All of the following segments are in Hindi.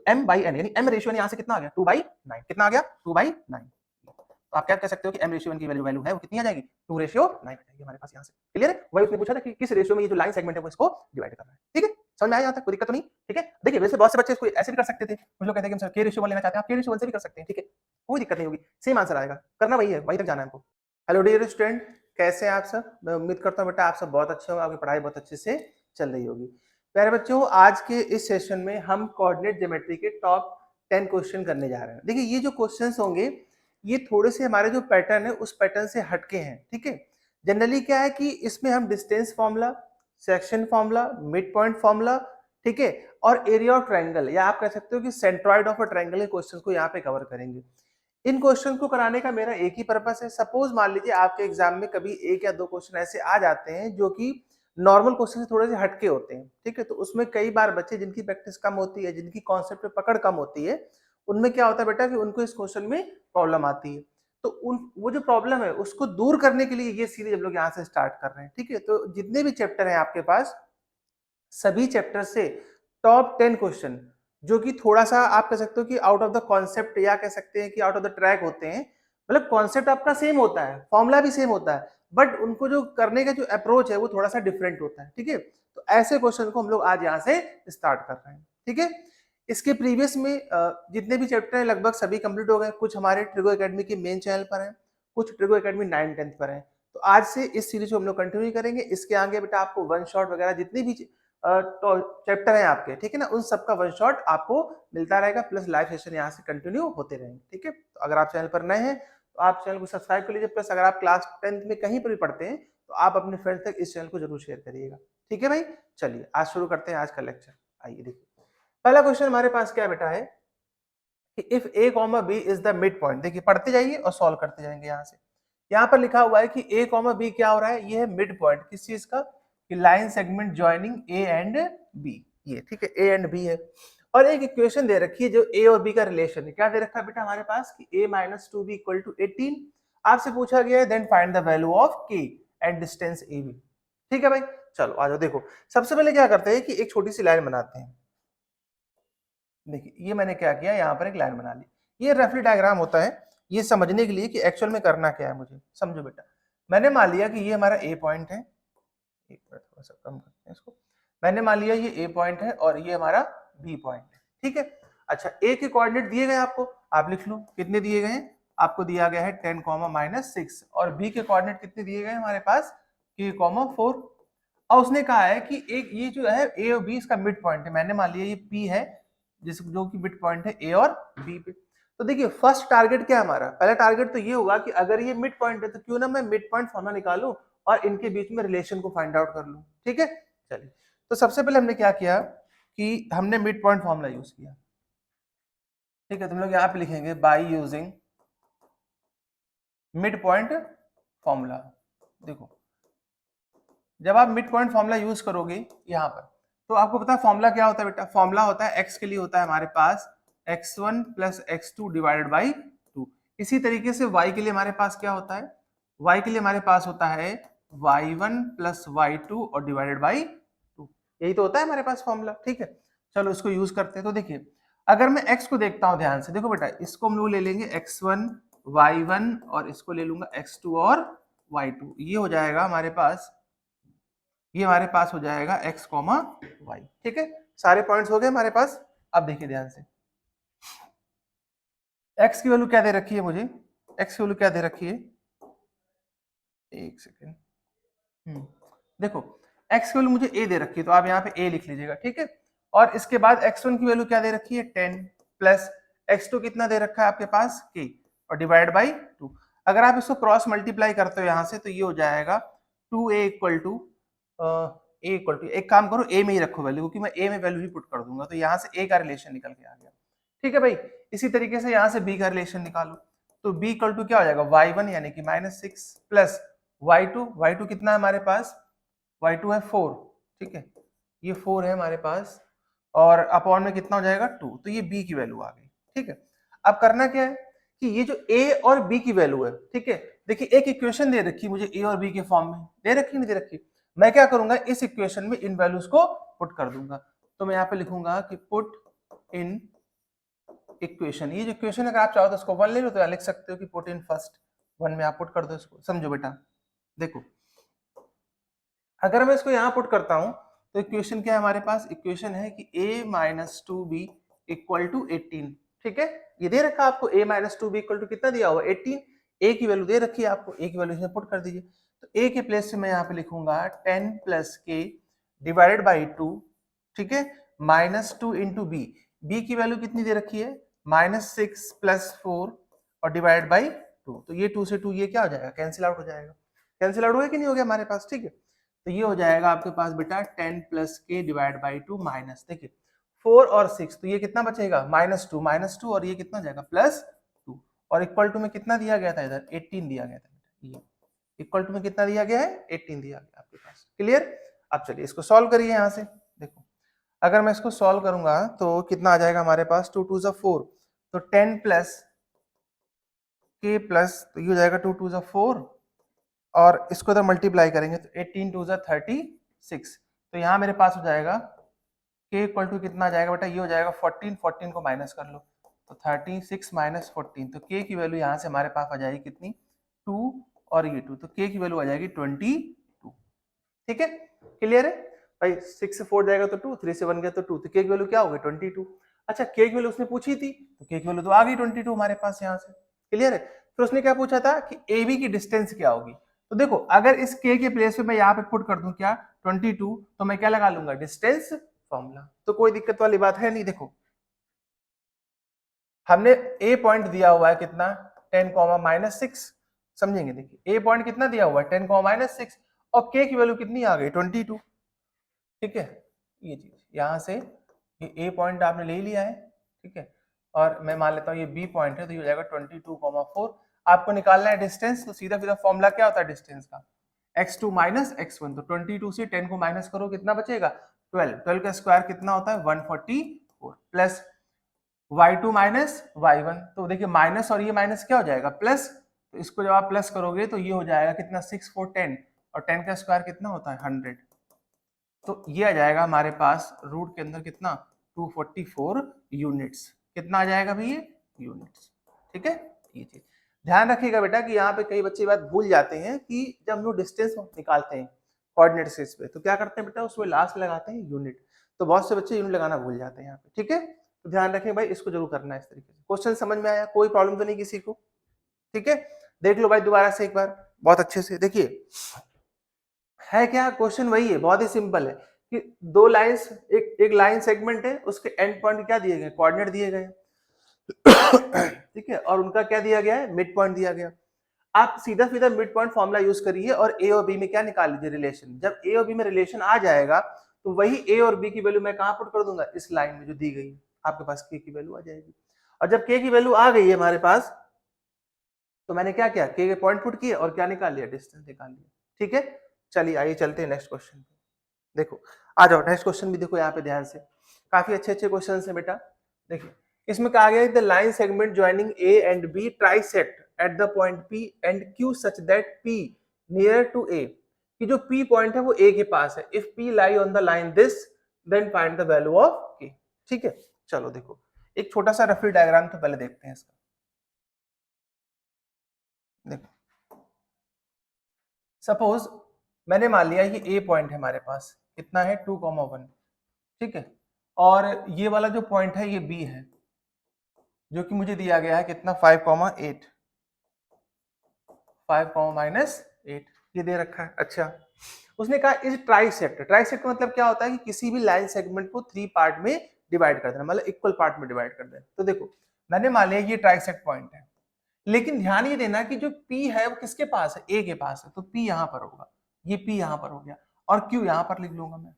m by n, यानी m रेशियो यहाँ से कितना आ गया 2/9, कितना आ गया 2/9। तो आप क्या कह सकते हो कि m रेशियो n की वैल्यू है वो कितनी आ जाएगी 2:9 आ जाएगी हमारे पास यहाँ से। क्लियर है? वही उसने पूछा था कि किस रेशियो में ये जो लाइन सेगमेंट है वो इसको डिवाइड कर रहा है। ठीक है, समझ में आया यहाँ तक? कोई दिक्कत तो नहीं? ठीक है, देखिए वैसे बहुत से बच्चे इसको ऐसे भी कर सकते थे, कुछ लोग कहते हैं कि हम सर k रेशियो 1 लेना चाहते हैं, आप k रेशियो 1 से भी कर सकते हैं। ठीक है, कोई दिक्कत नहीं होगी, सेम आंसर आएगा, करना वही है, वहीं तक जाना है हमको। हेलो डियर स्टूडेंट, कैसे हैं आप सब? मैं उम्मीद करता हूँ बेटा आप सब बहुत अच्छे हो, आपकी पढ़ाई बहुत अच्छे से चल रही होगी। प्यारे बच्चों, आज के इस सेशन में हम कोऑर्डिनेट ज्योमेट्री के टॉप 10 क्वेश्चन करने जा रहे हैं। देखिए ये जो क्वेश्चंस होंगे ये थोड़े से हमारे जो पैटर्न है उस पैटर्न से हटके हैं। ठीक है, जनरली क्या है कि इसमें हम distance formula, section formula, mid point formula, ठीक है, और एरिया ऑफ ट्रायंगल या आप कह सकते हो कि सेंट्रॉइड ऑफ अ ट्रायंगल के क्वेश्चंस को यहाँ पे कवर करेंगे। इन क्वेश्चन को कराने का मेरा एक ही पर्पस है। सपोज मान लीजिए आपके एग्जाम में कभी एक या दो क्वेश्चन ऐसे आ जाते हैं जो कि नॉर्मल क्वेश्चन से थोड़े से हटके होते हैं। ठीक है, तो उसमें कई बार बच्चे जिनकी प्रैक्टिस कम होती है, जिनकी कॉन्सेप्ट पे पकड़ कम होती है, उनमें क्या होता है बेटा कि उनको इस क्वेश्चन में प्रॉब्लम आती है। तो वो जो प्रॉब्लम है उसको दूर करने के लिए ये सीरीज हम लोग यहाँ से स्टार्ट कर रहे हैं। ठीक है, तो जितने भी चैप्टर हैं आपके पास, सभी चैप्टर से टॉप 10 क्वेश्चन जो कि थोड़ा सा आप कह सकते हो कि आउट ऑफ द कॉन्सेप्ट या कह सकते हैं कि आउट ऑफ द ट्रैक होते हैं, मतलब कॉन्सेप्ट आपका सेम होता है, फॉर्मूला भी सेम होता है, बट उनको जो करने का जो अप्रोच है वो थोड़ा सा डिफरेंट होता है। ठीक है, तो ऐसे क्वेश्चन को हम लोग आज यहाँ से स्टार्ट कर रहे हैं। ठीक है, इसके प्रीवियस में जितने भी चैप्टर हैं लगभग सभी कंप्लीट हो गए। कुछ हमारे ट्रिगो एकेडमी के मेन चैनल पर हैं, कुछ ट्रिगो एकेडमी 9-10 पर हैं। तो आज से इस सीरीज को हम लोग कंटिन्यू करेंगे। इसके आगे बेटा आपको वन शॉट वगैरह जितनी भी तो चैप्टर है आपके, ठीक है ना, उन सबका वन शॉट आपको मिलता रहेगा, प्लस लाइव सेशन यहाँ से कंटिन्यू होते रहेंगे। ठीक है, तो अगर आप चैनल पर नए हैं तो आप चैनल को सब्सक्राइब कर लीजिए, प्लस अगर आप क्लास 10th में कहीं पर भी पढ़ते हैं तो आप अपने फ्रेंड्स तक इस चैनल को जरूर शेयर करिएगा। ठीक है भाई, चलिए आज शुरू करते हैं आज का लेक्चर। आइए देखिए, पहला क्वेश्चन हमारे पास क्या बेटा है कि if a comma b is the mid point. देखिए पढ़ते जाइए और सॉल्व करते जाएंगे। यहाँ से यहाँ पर लिखा हुआ है कि a कॉमा b क्या हो रहा है, ये है मिड पॉइंट किस चीज का, कि line segment joining a and b, ये ठीक है a एंड b है। और एक इक्वेशन दे रखी है जो a और b का रिलेशन है। क्या दे रखा है बेटा हमारे पास कि a minus 2b equal to 18। आपसे पूछा गया है then find the value of k and distance ab। ठीक है भाई, चलो आ जाओ। देखो सबसे पहले क्या करते हैं कि एक छोटी सी लाइन बनाते हैं। देखिए ये मैंने क्या किया, यहाँ पर एक लाइन बना ली। ये रफली डायग्राम होता है ये समझने के लिए कि एक्चुअल में करना क्या है मुझे। समझो बेटा, मैंने मान लिया कि ये हमारा ए पॉइंट है, एक बार थोड़ा सा कम करते हैं इसको। मैंने मान लिया ये ए पॉइंट है और ये हमारा बी पॉइंट है। ठीक है, अच्छा ए के कोऑर्डिनेट दिए गए आपको, आप लिख लो कितने दिए गए हैं। आपको दिया गया है 10, -6 और बी के कोऑर्डिनेट कितने दिए गए हमारे पास k, 4। और उसने कहा है कि एक ये जो है ए और बी इसका मिड पॉइंट है। मैंने मान लिया ये पी है जो कि मिड पॉइंट है ए और बी पे। तो देखिए फर्स्ट टारगेट क्या है हमारा, पहला टारगेट तो ये होगा कि अगर ये मिड पॉइंट है तो क्यों ना मैं मिड पॉइंट फॉर्मूला निकालूं और इनके बीच में रिलेशन को फाइंड आउट कर लूं। ठीक है, चलिए तो सबसे पहले हमने क्या किया कि हमने मिड पॉइंट फॉर्मूला यूज किया। ठीक है, तुम लोग यहाँ पे लिखेंगे by using mid point formula. देखो जब आप मिड पॉइंट फॉर्मूला यूज करोगे यहाँ पर तो आपको पता है फॉर्मूला क्या होता है बेटा, फॉर्मूला होता है x के लिए होता है हमारे पास x1 plus x2 divided by 2। इसी तरीके से y के लिए हमारे पास क्या होता है, y के लिए हमारे पास होता है y1 प्लस y2 और डिवाइडेड बाई 2। यही तो होता है हमारे पास फॉर्मूला। ठीक है, चलो इसको यूज करते हैं। तो देखिए अगर मैं x को देखता हूं ध्यान से, देखो बेटा इसको हम लोग ले लेंगे x1 y1 और इसको ले लूंगा x2 और y2। ये हो जाएगा हमारे पास, ये हमारे पास हो जाएगा x, y। ठीक है, सारे पॉइंट्स हो गए हमारे पास। अब देखिए ध्यान से x की वैल्यू क्या दे रखी है मुझे, x की वैल्यू क्या दे रखी है, एक सेकेंड। देखो x की वैल्यू मुझे a दे रखी है तो आप यहाँ पे a लिख लीजिएगा। ठीक है, और इसके बाद x1 की वैल्यू क्या दे रखी है 10 प्लस x2 कितना दे रखा है आपके पास k और डिवाइड बाई 2। अगर आप इसको क्रॉस मल्टीप्लाई करते हो यहाँ से तो ये हो जाएगा 2a इक्वल टू एक काम करो a में ही रखो वैल्यू, क्योंकि मैं a में वैल्यू ही पुट कर दूंगा तो यहाँ से a का रिलेशन निकल के आ गया। ठीक है भाई, इसी तरीके से यहाँ से b का रिलेशन निकालो तो b इक्वल टू क्या हो जाएगा y1 यानी कि -6 प्लस y2 कितना है हमारे पास, y2 है 4। ठीक है, ये 4 है हमारे पास और अपॉन में कितना हो जाएगा 2, तो ये b की वैल्यू आ गई। ठीक है, अब करना क्या है कि ये जो a और b की वैल्यू है, ठीक है, देखिए एक इक्वेशन दे रखी मुझे a और b के फॉर्म में, दे रखी नहीं दे रखी, मैं क्या करूंगा इस इक्वेशन में इन वैल्यूज को पुट कर दूंगा। तो मैं यहाँ पे लिखूंगा कि पुट इन इक्वेशन, ये जो इक्वेशन अगर आप चाहो तो उसको 1 ले लो तो लिख सकते हो कि पुट इन फर्स्ट 1 में आप पुट कर दो इसको। समझो बेटा, देखो अगर मैं इसको यहाँ पुट करता हूँ तो इक्वेशन क्या है हमारे पास, इक्वेशन है कि a minus two B equal to 18। ठीक है, ये दे रखा आपको a minus two B equal to कितना दिया हुआ 18, a की वैल्यू दे रखी है आपको, a की वैल्यू इसमें पुट कर दीजिए। तो a के प्लेस से मैं यहाँ पे लिखूंगा 10 प्लस के डिवाइडेड बाई 2, ठीक है, माइनस 2 इंटू बी, बी की वैल्यू कितनी दे रखी है -6 प्लस 4 और डिवाइड बाई 2। तो ये 2 से 2 ये क्या हो जाएगा, कैंसिल आउट हो जाएगा। कैंसिल आउट हो गया कि नहीं हो गया हमारे पास, ठीक है। तो ये हो जाएगा आपके पास बेटा 10 प्लस के डिवाइड बाई 2 माइनस, देखिए 4 और 6, तो ये कितना बचेगा -2 और ये कितना हो जाएगा +2 और इक्वल टू में कितना दिया गया था इधर 18 दिया गया था, ये इक्वल टू में कितना दिया गया है 18 दिया गया आपके पास। क्लियर। अब चलिए इसको सॉल्व करिए यहाँ से। देखो अगर मैं इसको सॉल्व करूंगा तो कितना आ जाएगा हमारे पास 2 2 4, तो 10 प्लस के प्लस, तो ये हो जाएगा 2 2 4 और इसको इधर मल्टीप्लाई करेंगे तो 18 2 36। तो यहाँ मेरे पास हो जाएगा k इक्वल टू कितना आ जाएगा बेटा, ये हो जाएगा 14, 14 को माइनस कर लो तो 36 माइनस 14, तो k की वैल्यू यहाँ से हमारे पास आ जाएगी कितनी 2 और ये 2, तो k की वैल्यू आ जाएगी 22। ठीक है, क्लियर है भाई। 6 से 4 जाएगा तो 2, 3 से 1 गया तो 2, तो k की वैल्यू क्या हो गई 22। अच्छा k की वैल्यू उसने पूछी थी तो k की वैल्यू तो आ गई 22 हमारे पास यहाँ से। क्लियर है। फिर उसने क्या पूछा था कि AB की डिस्टेंस क्या होगी। तो देखो अगर इस k के प्लेस पे मैं यहाँ पे पुट कर दूं क्या 22, तो मैं क्या लगा लूंगा डिस्टेंस फॉर्मूला, तो कोई दिक्कत वाली बात है नहीं। देखो हमने A पॉइंट दिया हुआ है कितना 10, -6, समझेंगे। देखिए A पॉइंट कितना दिया हुआ है 10, -6 और k की वैल्यू कितनी आ गई 22। ठीक है, ये चीज यहाँ से ये A पॉइंट आपने ले लिया है, ठीक है, और मैं मान लेता हूँ ये B पॉइंट है, तो ये हो जाएगा 22,4। आपको निकालना है डिस्टेंस, तो सीधा सीधा फॉर्मूला क्या होता है डिस्टेंस का x2 माइनस x1, तो 22 से 10 को माइनस करो कितना बचेगा 12, 12 का स्क्वायर कितना होता है 144 प्लस y2 माइनस y1, तो देखिए माइनस और ये माइनस क्या हो जाएगा प्लस, तो इसको जब आप प्लस करोगे तो ये हो जाएगा कितना 6 4 10 और 10 का स्क्वायर कितना होता है 100, तो ये आ जाएगा हमारे पास रूट के अंदर कितना 244 यूनिट्स, कितना आ जाएगा भाई ये यूनिट्स। ठीक है, ये चीज ध्यान रखिएगा बेटा कि यहाँ पे कई बच्चे बात भूल जाते हैं कि जब हम लोग डिस्टेंस निकालते हैं कोऑर्डिनेट स्पेस पे तो क्या करते हैं बेटा उसमें लास्ट लगाते हैं यूनिट, तो बहुत से बच्चे यूनिट लगाना भूल जाते हैं यहाँ पे। ठीक है, तो ध्यान रखें भाई, इसको जरूर करना है इस तरीके से। क्वेश्चन समझ में आया, कोई प्रॉब्लम तो नहीं किसी को। ठीक है, देख लो भाई दोबारा से एक बार बहुत अच्छे से। देखिए है क्या क्वेश्चन वही है, बहुत ही सिंपल है कि दो लाइंस, एक लाइन सेगमेंट है, उसके एंड पॉइंट क्या दिए गए कोऑर्डिनेट दिए गए ठीक है, और उनका क्या दिया गया है मिड पॉइंट दिया गया। आप सीधा सीधा मिड पॉइंट फॉर्मूला यूज करिए और ए और बी में क्या निकाल लीजिए रिलेशन। जब ए और बी में रिलेशन आ जाएगा तो वही ए और बी की वैल्यू मैं कहां पुट कर दूंगा इस लाइन में जो दी गई है, आपके पास के की वैल्यू आ जाएगी। और जब के की वैल्यू आ गई है हमारे पास तो मैंने क्या किया के पॉइंट पुट किए और क्या निकाल लिया डिस्टेंस निकाल लिया। ठीक है, चलिए आइए चलते हैं नेक्स्ट क्वेश्चन पे। देखो आ जाओ नेक्स्ट क्वेश्चन भी देखो यहाँ पे ध्यान से, काफी अच्छे अच्छे क्वेश्चन है बेटा। देखिए इसमें कहा गया है the line segment joining a and b trisect at the point p and q such that p near to a, कि जो पी पॉइंट है वो ए के पास है। If P lie on the line this then find the value of K. ठीक है, चलो देखो एक छोटा सा रफली डायग्राम तो पहले देखते हैं इसका। देखो सपोज मैंने मान लिया ये ए पॉइंट है हमारे पास, कितना है 2,1, ठीक है, और ये वाला जो पॉइंट है ये बी है जो कि मुझे दिया गया है कितना 5,8, 5,-8 ये दे रखा है। अच्छा उसने कहा इज ट्राइसेक्ट, ट्राइसेक्ट मतलब क्या होता है कि किसी भी लाइन सेगमेंट को 3 पार्ट में डिवाइड कर देना, मतलब इक्वल पार्ट में डिवाइड कर देना। तो देखो मैंने मान लिया ये ट्राइसेक्ट पॉइंट है, लेकिन ध्यान ये देना कि जो P है वो किसके पास है, A के पास है, तो P यहां पर होगा, ये P यहां पर हो गया और Q यहां पर लिख लूंगा मैं।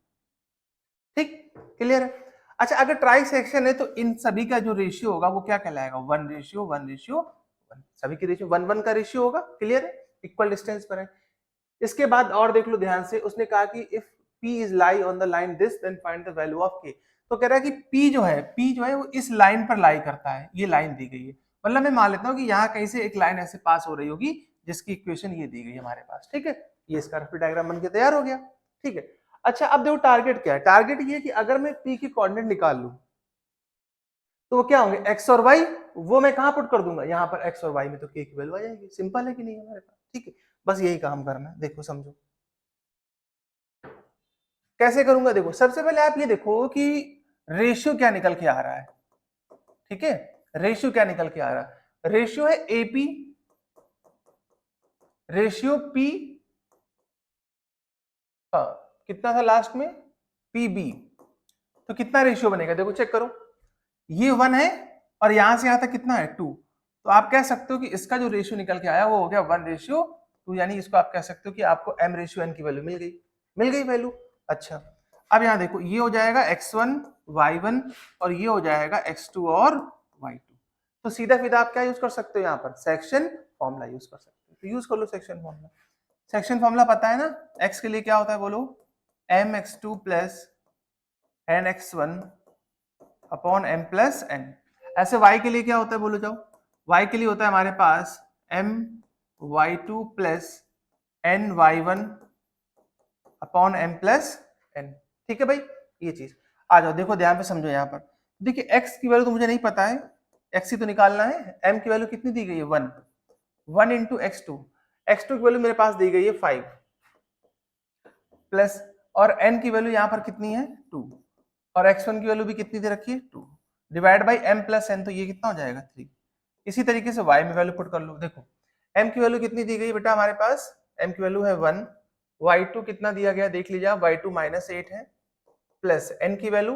ठीक, क्लियर है। अच्छा अगर ट्राई सेक्शन है तो इन सभी का जो रेशियो होगा वो क्या कहलाएगा 1:1:1, सभी की रेशियो 1:1 का रेशियो होगा। क्लियर है, इक्वल डिस्टेंस पर है। इसके बाद और देख लो ध्यान से, उसने कहा कि if P is lie on the line this then find the value of K, तो कह रहा है कि P जो है वो इस लाइन पर लाई करता है, ये लाइन दी गई है, मतलब मैं मान लेता हूँ कि यहाँ कहीं से एक लाइन ऐसे पास हो रही होगी जिसकी इक्वेशन ये दी गई है हमारे पास। ठीक है, ये इसका रफ डायग्राम बन के तैयार हो गया। ठीक है, अच्छा अब देखो टारगेट क्या है, टारगेट ये कि अगर मैं P की कोऑर्डिनेट निकाल लूं तो वो क्या होंगे x और y, वो मैं कहां पुट कर दूंगा यहाँ पर x और y में, तो k की वैल्यू आ जाएगी। सिंपल है कि नहीं हमारे पास? ठीक है, बस यही काम करना है। देखो समझो कैसे करूंगा। देखो सबसे पहले आप ये देखो कि रेशियो क्या निकल के आ रहा है। ठीक है, रेशियो क्या निकल के आ रहा है? रेशियो है एपी, रेशियो पी, हाँ कितना था लास्ट में, पीबी। तो कितना रेशियो बनेगा देखो चेक करो, ये 1 है और यहां से यहां तक कितना है 2। तो आप कह सकते हो कि इसका जो रेशियो निकल के आया वो हो गया 1:2, यानी इसको आप कह सकते हो कि आपको m/n की वैल्यू मिल गई वैल्यू। अच्छा अब यहां देखो ये हो जाएगा x1 y1 और ये हो जाएगा x2 और y2। तो सीधा सीधा आप क्या यूज कर सकते हो यहाँ पर, सेक्शन फॉर्मूला यूज कर सकते हो। तो यूज कर लो सेक्शन फॉर्मूला। सेक्शन फॉर्मूला पता है ना, x के लिए क्या होता है बोलो, mx2 plus nx1 upon m plus n। ऐसे y के लिए क्या होता है बोलो जाओ, y के लिए होता है हमारे पास m y2 plus n y1 upon m plus n। ठीक है भाई, ये चीज आ जाओ, देखो ध्यान पे समझो यहाँ पर। देखिए x की वैल्यू तो मुझे नहीं पता है, x ही तो निकालना है। m की वैल्यू कितनी दी गई है 1, 1 इंटू x2, x2 की वैल्यू मेरे पास दी गई है 5 प्लस, और n की वैल्यू यहाँ पर कितनी है 2, और x1 की वैल्यू भी कितनी दे रखी है 2, divide by m plus n, तो ये कितना हो जाएगा 3। इसी तरीके से y में वैल्यू पुट कर लो। देखो m की वैल्यू कितनी दी गई बेटा हमारे पास, m की वैल्यू है 1, y2 कितना दिया गया देख लीजिए आप, y2 -8 है, प्लस n की वैल्यू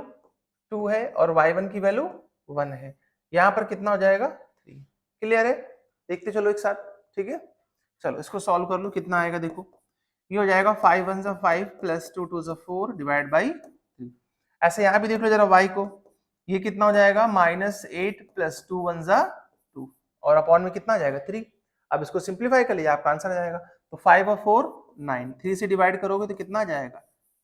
2 है और y1 की वैल्यू 1 है। यहाँ पर कितना हो जाएगा 3। क्लियर है, देखते चलो एक साथ। ठीक है, चलो इसको सॉल्व कर लो, कितना आएगा देखो, ये हो जाएगा 5 1 5 प्लस 2 2 4 डिवाइड बाई 3। ऐसे यहाँ भी देख लो जरा y को, ये कितना हो जाएगा -8 प्लस 2 1 2 और अपॉन में कितना आ जाएगा 3। अब इसको सिंप्लीफाई कर लीजिए, आपका आंसर आ जाएगा। तो 5 और 4 9, 3 से डिवाइड करोगे तो कितना आ जाएगा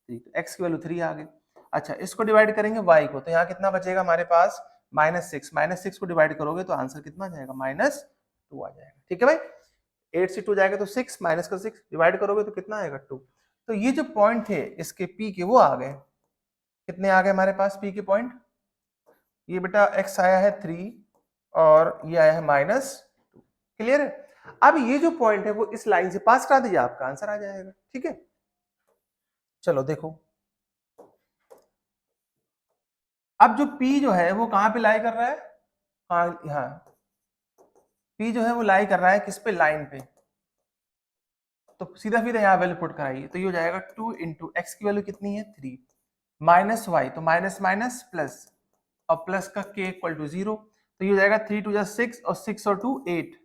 3, तो x की वैल्यू 3 आ गई। अच्छा इसको डिवाइड करेंगे y को, तो यहाँ कितना बचेगा हमारे पास -6, -6 को डिवाइड करोगे तो आंसर कितना आ जाएगा -2 आ जाएगा। ठीक है भाई, 8 से 2 जाएगा तो 6, माइनस का 6 डिवाइड करोगे तो कितना आएगा 2। तो ये जो पॉइंट थे इसके p के वो आ गए, कितने आ गए हमारे पास p के पॉइंट, ये बेटा x आया है 3 और ये आया है -2। क्लियर है, अब ये जो पॉइंट है वो इस लाइन से पास करा दीजिए, आपका आंसर आ जाएगा। ठीक है, चलो देखो अब जो p जो है वो कहां पे लाई कर रहा है, हाँ p जो है वो लाई कर रहा है किस पे, लाइन पे। तो सीधा सीधा यहाँ वैल्यू पुट कराइए, तो ये हो जाएगा 2 इंटू एक्स की वैल्यू कितनी है 3 माइनस वाई, तो माइनस माइनस प्लस, और प्लस का k इक्वल टू 0, तो ये हो जाएगा 3 2 6 और 6 और 2 8,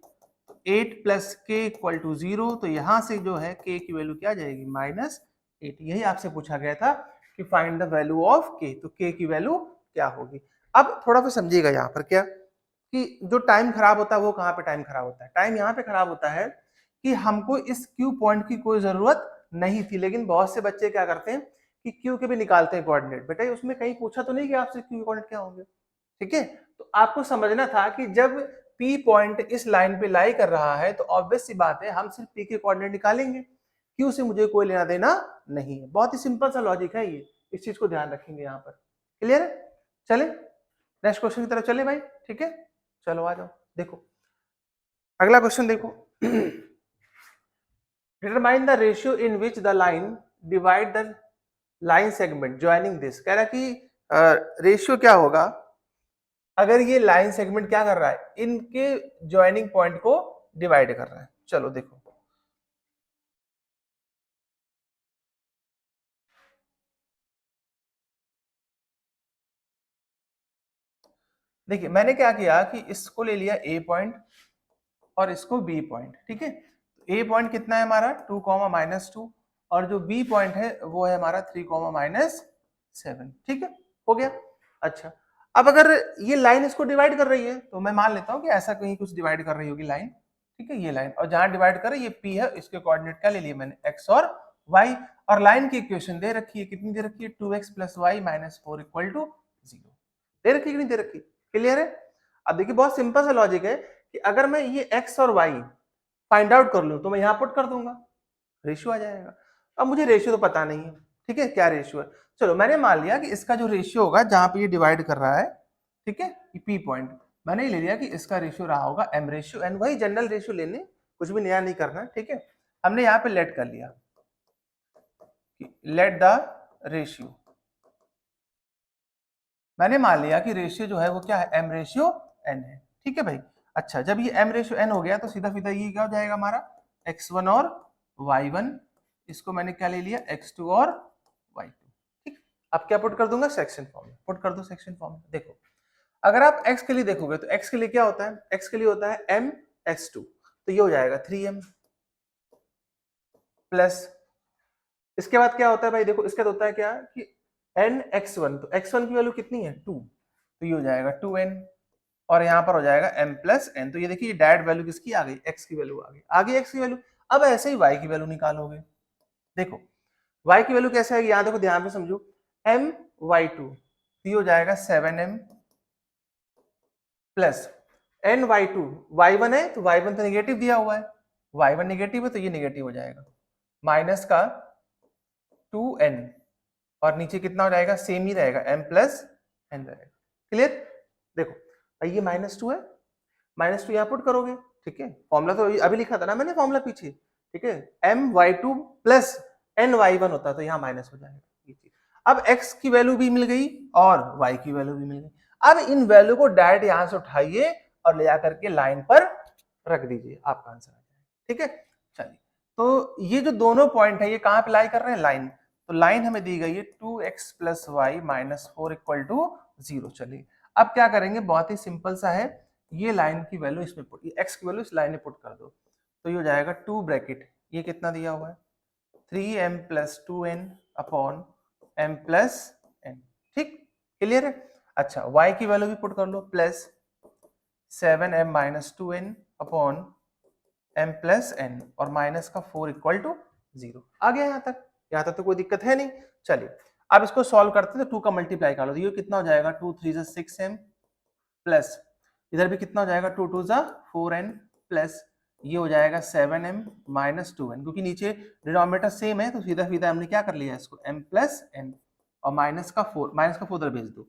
8 प्लस k इक्वल टू 0, तो यहाँ से जो है k की वैल्यू क्या आ जाएगी -8। यही आपसे पूछा गया था कि find the value of k, तो k की वैल्यू क्या होगी। अब थोड़ा सा समझिएगा यहाँ पर क्या, कि जो टाइम खराब होता है वो कहाँ पे टाइम खराब होता है, टाइम यहाँ पे खराब होता है कि हमको इस Q पॉइंट की कोई जरूरत नहीं थी, लेकिन बहुत से बच्चे क्या करते हैं कि Q के भी निकालते हैं कोऑर्डिनेट। बेटा उसमें कहीं पूछा तो नहीं कि आपसे Q कोऑर्डिनेट क्या होंगे। ठीक है, तो आपको समझना था कि जब P पॉइंट इस लाइन पे लाई कर रहा है तो ऑब्वियस सी बात है हम सिर्फ P के कोऑर्डिनेट निकालेंगे, Q से मुझे कोई लेना देना नहीं है। बहुत ही सिंपल सा लॉजिक है ये, इस चीज को ध्यान रखेंगे यहाँ पर। क्लियर है, चले नेक्स्ट क्वेश्चन की तरफ चले भाई। ठीक है, चलो आ जाओ, देखो अगला क्वेश्चन देखो determine the ratio in which the line divide the line segment joining this. कह रहा है कि रेशियो क्या होगा अगर ये लाइन सेगमेंट क्या कर रहा है, इनके ज्वाइनिंग पॉइंट को डिवाइड कर रहा है। चलो देखो देखिए मैंने क्या किया कि इसको ले लिया A पॉइंट और इसको B पॉइंट। ठीक है, A पॉइंट कितना है हमारा 2, -2 और जो B पॉइंट है वो है हमारा 3, -7। ठीक है, हो गया। अच्छा अब अगर ये लाइन इसको डिवाइड कर रही है तो मैं मान लेता हूं कि ऐसा कहीं कुछ डिवाइड कर रही होगी लाइन। ठीक है, ये लाइन, और जहां डिवाइड कर रही है ये P है, इसके कोऑर्डिनेट क्या ले लिए मैंने x और y, और लाइन की इक्वेशन दे रखी है, कितनी दे रखी है 2x + y - 4 = 0 दे रखी कि नहीं दे रखी। क्लियर है, अब देखिए बहुत सिंपल सा लॉजिक है कि अगर मैं ये x और y फाइंड आउट कर लूं तो मैं यहां पुट कर दूंगा, रेशियो आ जाएगा। अब मुझे रेशियो तो पता नहीं है, ठीक है क्या रेशियो है। चलो मैंने मान लिया कि इसका जो रेशियो होगा जहां पे ये डिवाइड कर रहा है ठीक है, पी पॉइंट मैंने ले लिया कि इसका रेशियो रहा होगा एम रेशियो एन, वही जनरल रेशियो लेने, कुछ भी नया नहीं करना, ठीक है। हमने यहाँ पे लेट कर लिया, लेट द रेशियो, मैंने मान लिया कि रेशियो जो है वो क्या है, एम रेशियो एन है, ठीक है भाई। अच्छा, जब ये एम रेशियो एन हो गया तो सीधा सीधा ये क्या हो जाएगा हमारा x1 और y1, इसको मैंने क्या ले लिया x2 और y2, ठीक। अब क्या पुट कर दूंगा, सेक्शन फॉर्म में पुट कर दो, सेक्शन फॉर्म में। देखो अगर आप x के लिए देखोगे तो x के लिए क्या होता है, x के लिए होता है m x2, तो ये हो जाएगा 3m प्लस, इसके बाद क्या होता है भाई, देखो इसके बाद होता है क्या कि n x1, तो x1 की वैल्यू कितनी है 2, तो ये हो जाएगा 2n, और यहाँ पर हो जाएगा m प्लस n, तो ये देखिए डायरेक्ट वैल्यू किसकी आ गई, x की वैल्यू आ गई, x की वैल्यू। अब ऐसे ही y की वैल्यू निकालोगे, देखो y की वैल्यू कैसे आएगी, यहाँ देखो ध्यान से समझो, m y2, तो ये हो जाएगा 7m plus n y2, y1 है तो y1 तो निगेटिव दिया हुआ है, y1 निगेटिव है तो ये निगेटिव हो जाएगा, माइनस का 2n, और नीचे कितना हो जाएगा, सेम ही रहेगा m प्लस n रहेगा, क्लियर। देखो भाई ये -2 है, -2 यहाँ पुट करोगे, ठीक है, फॉर्मूला तो अभी लिखा था ना मैंने फॉर्मूला पीछे, ठीक है, m y2 plus n y1 होता तो यहाँ माइनस हो जाएगा ये चीज। अब x की वैल्यू भी मिल गई और y की वैल्यू भी मिल गई, अब इन वैल्यू को डायरेक्ट यहाँ से उठाइए और ले जाकर के लाइन पर रख दीजिए, आपका आंसर आ जाएगा, ठीक है। चलिए, तो ये जो दोनों पॉइंट है ये कहाँ पे लाई कर रहे हैं, लाइन, तो लाइन हमें दी गई है 2x plus Y minus 4 equal to 0। चलिए अब क्या करेंगे, बहुत ही सिंपल सा है, ये लाइन की वैल्यू इसमें पुट, ये x की वैल्यू इस लाइन में पुट कर दो, तो ये हो जाएगा 2 ब्रैकेट, ये कितना दिया हुआ है 3m plus 2n upon m plus n, ठीक, क्लियर है। अच्छा y की वैल्यू भी पुट कर लो, plus 7m minus 2n upon m plus n, और माइनस का 4 इक्वल टू 0। आ गया यहाँ तक तो कोई दिक्कत है नहीं। चलिए अब इसको सॉल्व करते हैं, तो 2 का मल्टीप्लाई कर लो, तो ये कितना हो जाएगा 2 3 6m प्लस इधर भी कितना हो जाएगा 2 2 4n प्लस ये हो जाएगा 7m माइनस 2n, क्योंकि नीचे डिनोमिनेटर सेम है तो सीधा सीधा हमने क्या कर लिया इसको m प्लस n, और माइनस का 4 उधर भेज दो,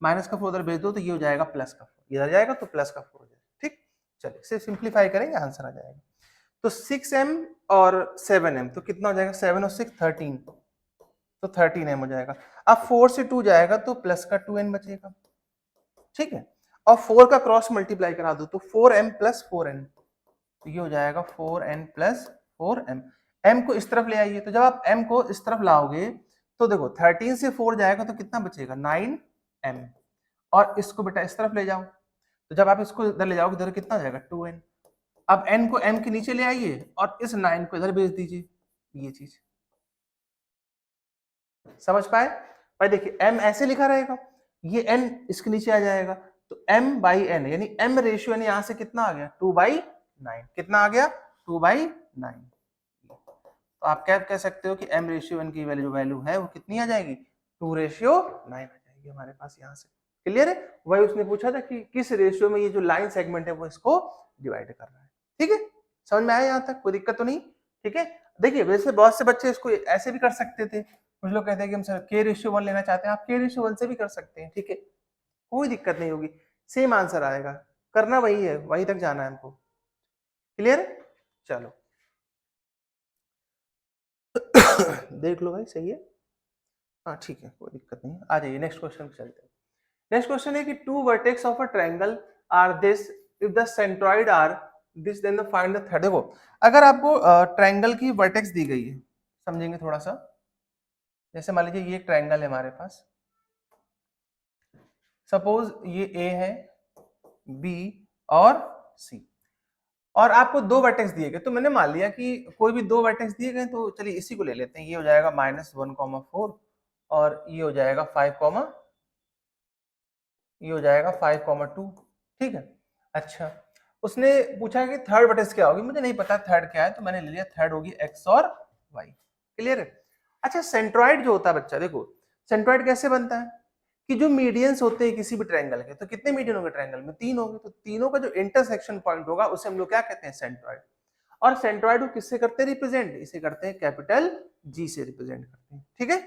माइनस का 4 उधर भेज दो तो ये हो जाएगा प्लस का 4, इधर जाएगा तो प्लस का 4 हो जाएगा, ठीक। चलिए इसे सिंप्लीफाई करेंगे, आंसर आ जाएगा, तो 6m और 7m, तो कितना हो जाएगा 7 और 6 13, तो 13m हो जाएगा। अब 4 से 2 जाएगा तो प्लस का 2n बचेगा, ठीक है, और 4 का क्रॉस मल्टीप्लाई करा दो तो 4m प्लस 4n, तो ये हो जाएगा 4n प्लस 4m, m को इस तरफ ले आइए, तो जब आप m को इस तरफ लाओगे तो देखो 13 से 4 जाएगा तो कितना बचेगा 9m, और इसको बेटा इस तरफ ले जाओ, तो जब आप इसको इधर ले जाओगे इधर कितना हो जाएगा 2n, अब n को m के नीचे ले आइए और इस 9 को इधर भेज दीजिए, ये चीज समझ पाए भाई। देखिए m ऐसे लिखा रहेगा, ये n इसके नीचे आ जाएगा, तो m बाई n, यानी m रेशियो यानी यहां से कितना आ गया 2/9, कितना आ गया 2/9, तो आप क्या कह सकते हो कि m रेशियो n की वैल्यू है वो कितनी आ जाएगी 2:9 आ जाएगी हमारे पास यहाँ से, क्लियर है। वही उसने पूछा था कि किस रेशियो में ये जो लाइन सेगमेंट है वो इसको डिवाइड कर रहा है, ठीक है, समझ में आया यहाँ तक, कोई दिक्कत तो नहीं, ठीक है। देखिए वैसे बहुत से बच्चे इसको ऐसे भी कर सकते थे, कुछ लोग कहते हैं कि हम सर k/1 लेना चाहते हैं, आप k/1 से भी कर सकते हैं, ठीक है, कोई दिक्कत नहीं होगी, सेम आंसर आएगा, करना वही है, वही तक जाना है हमको, क्लियर है। चलो देख लो भाई, सही है, हाँ ठीक है, कोई दिक्कत नहीं, आ जाइए नेक्स्ट क्वेश्चन पे चलते हैं। नेक्स्ट क्वेश्चन है कि two vertex of a triangle are this if the centroid are this then the find the third. देखो अगर आपको ट्रायंगल की वर्टेक्स दी गई है, समझेंगे थोड़ा सा, जैसे मान लीजिए ये एक ट्रायंगल है हमारे पास, सपोज ये ए है, बी और सी, और आपको 2 वर्टेक्स दिए गए, तो मैंने मान लिया कि कोई भी 2 वर्टेक्स दिए गए तो चलिए इसी को ले लेते हैं, ये हो जाएगा -1, 4 और ये हो जाएगा 5, ये हो जाएगा 5, 2, ठीक है। अच्छा उसने पूछा कि थर्ड वर्टेक्स क्या होगी, मुझे नहीं पता थर्ड क्या है, तो मैंने ले लिया थर्ड होगी x और y, क्लियर है। अच्छा सेंट्रॉइड जो होता है बच्चा, देखो सेंट्रॉइड कैसे बनता है कि जो मीडियंस होते हैं किसी भी ट्रायंगल के, तो कितने मीडियन होंगे ट्रायंगल में 3 होंगे, तो तीनों का जो इंटरसेक्शन पॉइंट होगा उसे हम लोग क्या कहते हैं सेंट्रॉइड, और सेंट्रॉइड को किससे करते हैं रिप्रेजेंट, इसे करते हैं कैपिटल G से रिप्रेजेंट करते हैं, ठीक है।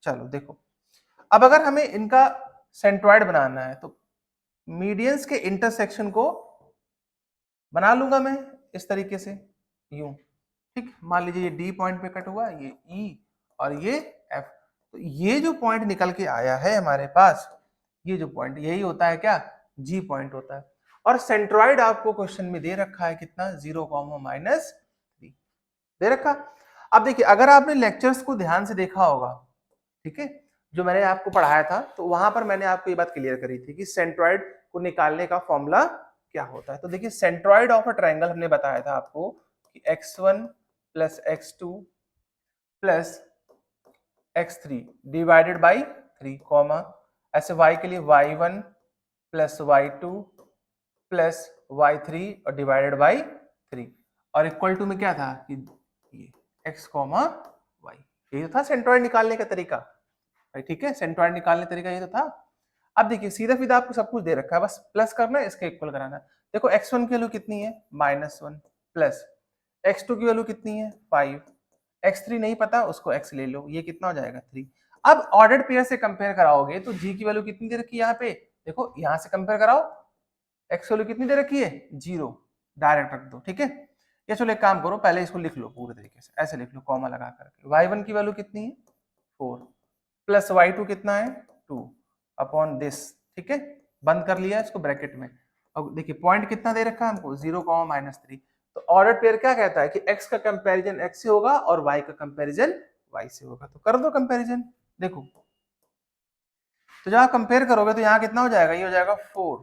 चलो देखो अब अगर हमें इनका सेंट्रॉइड बनाना है तो मीडियंस के इंटरसेक्शन को बना लूंगा मैं इस तरीके से, यूं, ठीक। मान लीजिए ये डी पॉइंट पे कट हुआ, ये ई और ये एफ, तो ये जो पॉइंट निकल के आया है हमारे पास, ये जो पॉइंट यही होता है क्या, जी पॉइंट होता है। और सेंट्रॉइड आपको क्वेश्चन में दे रखा है कितना, 0,-3 दे रखा। अब देखिए अगर आपने लेक्चर्स को ध्यान से देखा होगा, ठीक है, जो मैंने आपको पढ़ाया था, तो वहां पर मैंने आपको ये बात क्लियर करी थी कि सेंट्रॉइड को निकालने का फॉर्मूला क्या होता है। तो देखिए सेंट्रॉइड ऑफ अ ट्रायंगल हमने बताया था आपको कि x1 plus x2 plus x3 divided by 3, comma, ऐसे y के लिए y1 plus y2 plus y3 और डिवाइडेड बाई 3, और इक्वल टू में क्या था कि ये x, y, ये था सेंट्रॉइड निकालने का तरीका भाई, ठीक है। सेंट्रॉइड निकालने का तरीका ये तो था। अब देखिए सीधा सीधा आपको सब कुछ दे रखा है, बस प्लस करना है, इसके इक्वल कराना है। देखो x1 की वैल्यू कितनी है, -1, प्लस x2 की वैल्यू कितनी है, 5, x3 नहीं पता, उसको x ले लो, ये कितना हो जाएगा 3। अब ऑर्डर्ड पेयर से कंपेयर कराओगे तो g की वैल्यू कितनी दे रखी है यहाँ पे, देखो यहाँ से कंपेयर कराओ, x वैल्यू कितनी दे रखी है, 0, डायरेक्ट रख दो, ठीक है। या चलो एक काम करो, पहले इसको लिख लो पूरे तरीके से, ऐसे लिख लो कॉमा लगा करके, y1 की वैल्यू कितनी है 4 प्लस y2 कितना है 2 अपॉन दिस, ठीक है, बंद कर लिया इसको ब्रैकेट में। अब देखिए पॉइंट कितना दे रखा है हमको, 0,-3। तो ऑर्डर पेयर क्या कहता है कि x का कंपैरिजन x से होगा और y का कंपैरिजन y से होगा, तो कर दो कंपैरिजन। देखो तो जब आप कंपेयर करोगे तो यहाँ कितना हो जाएगा, ये हो जाएगा 4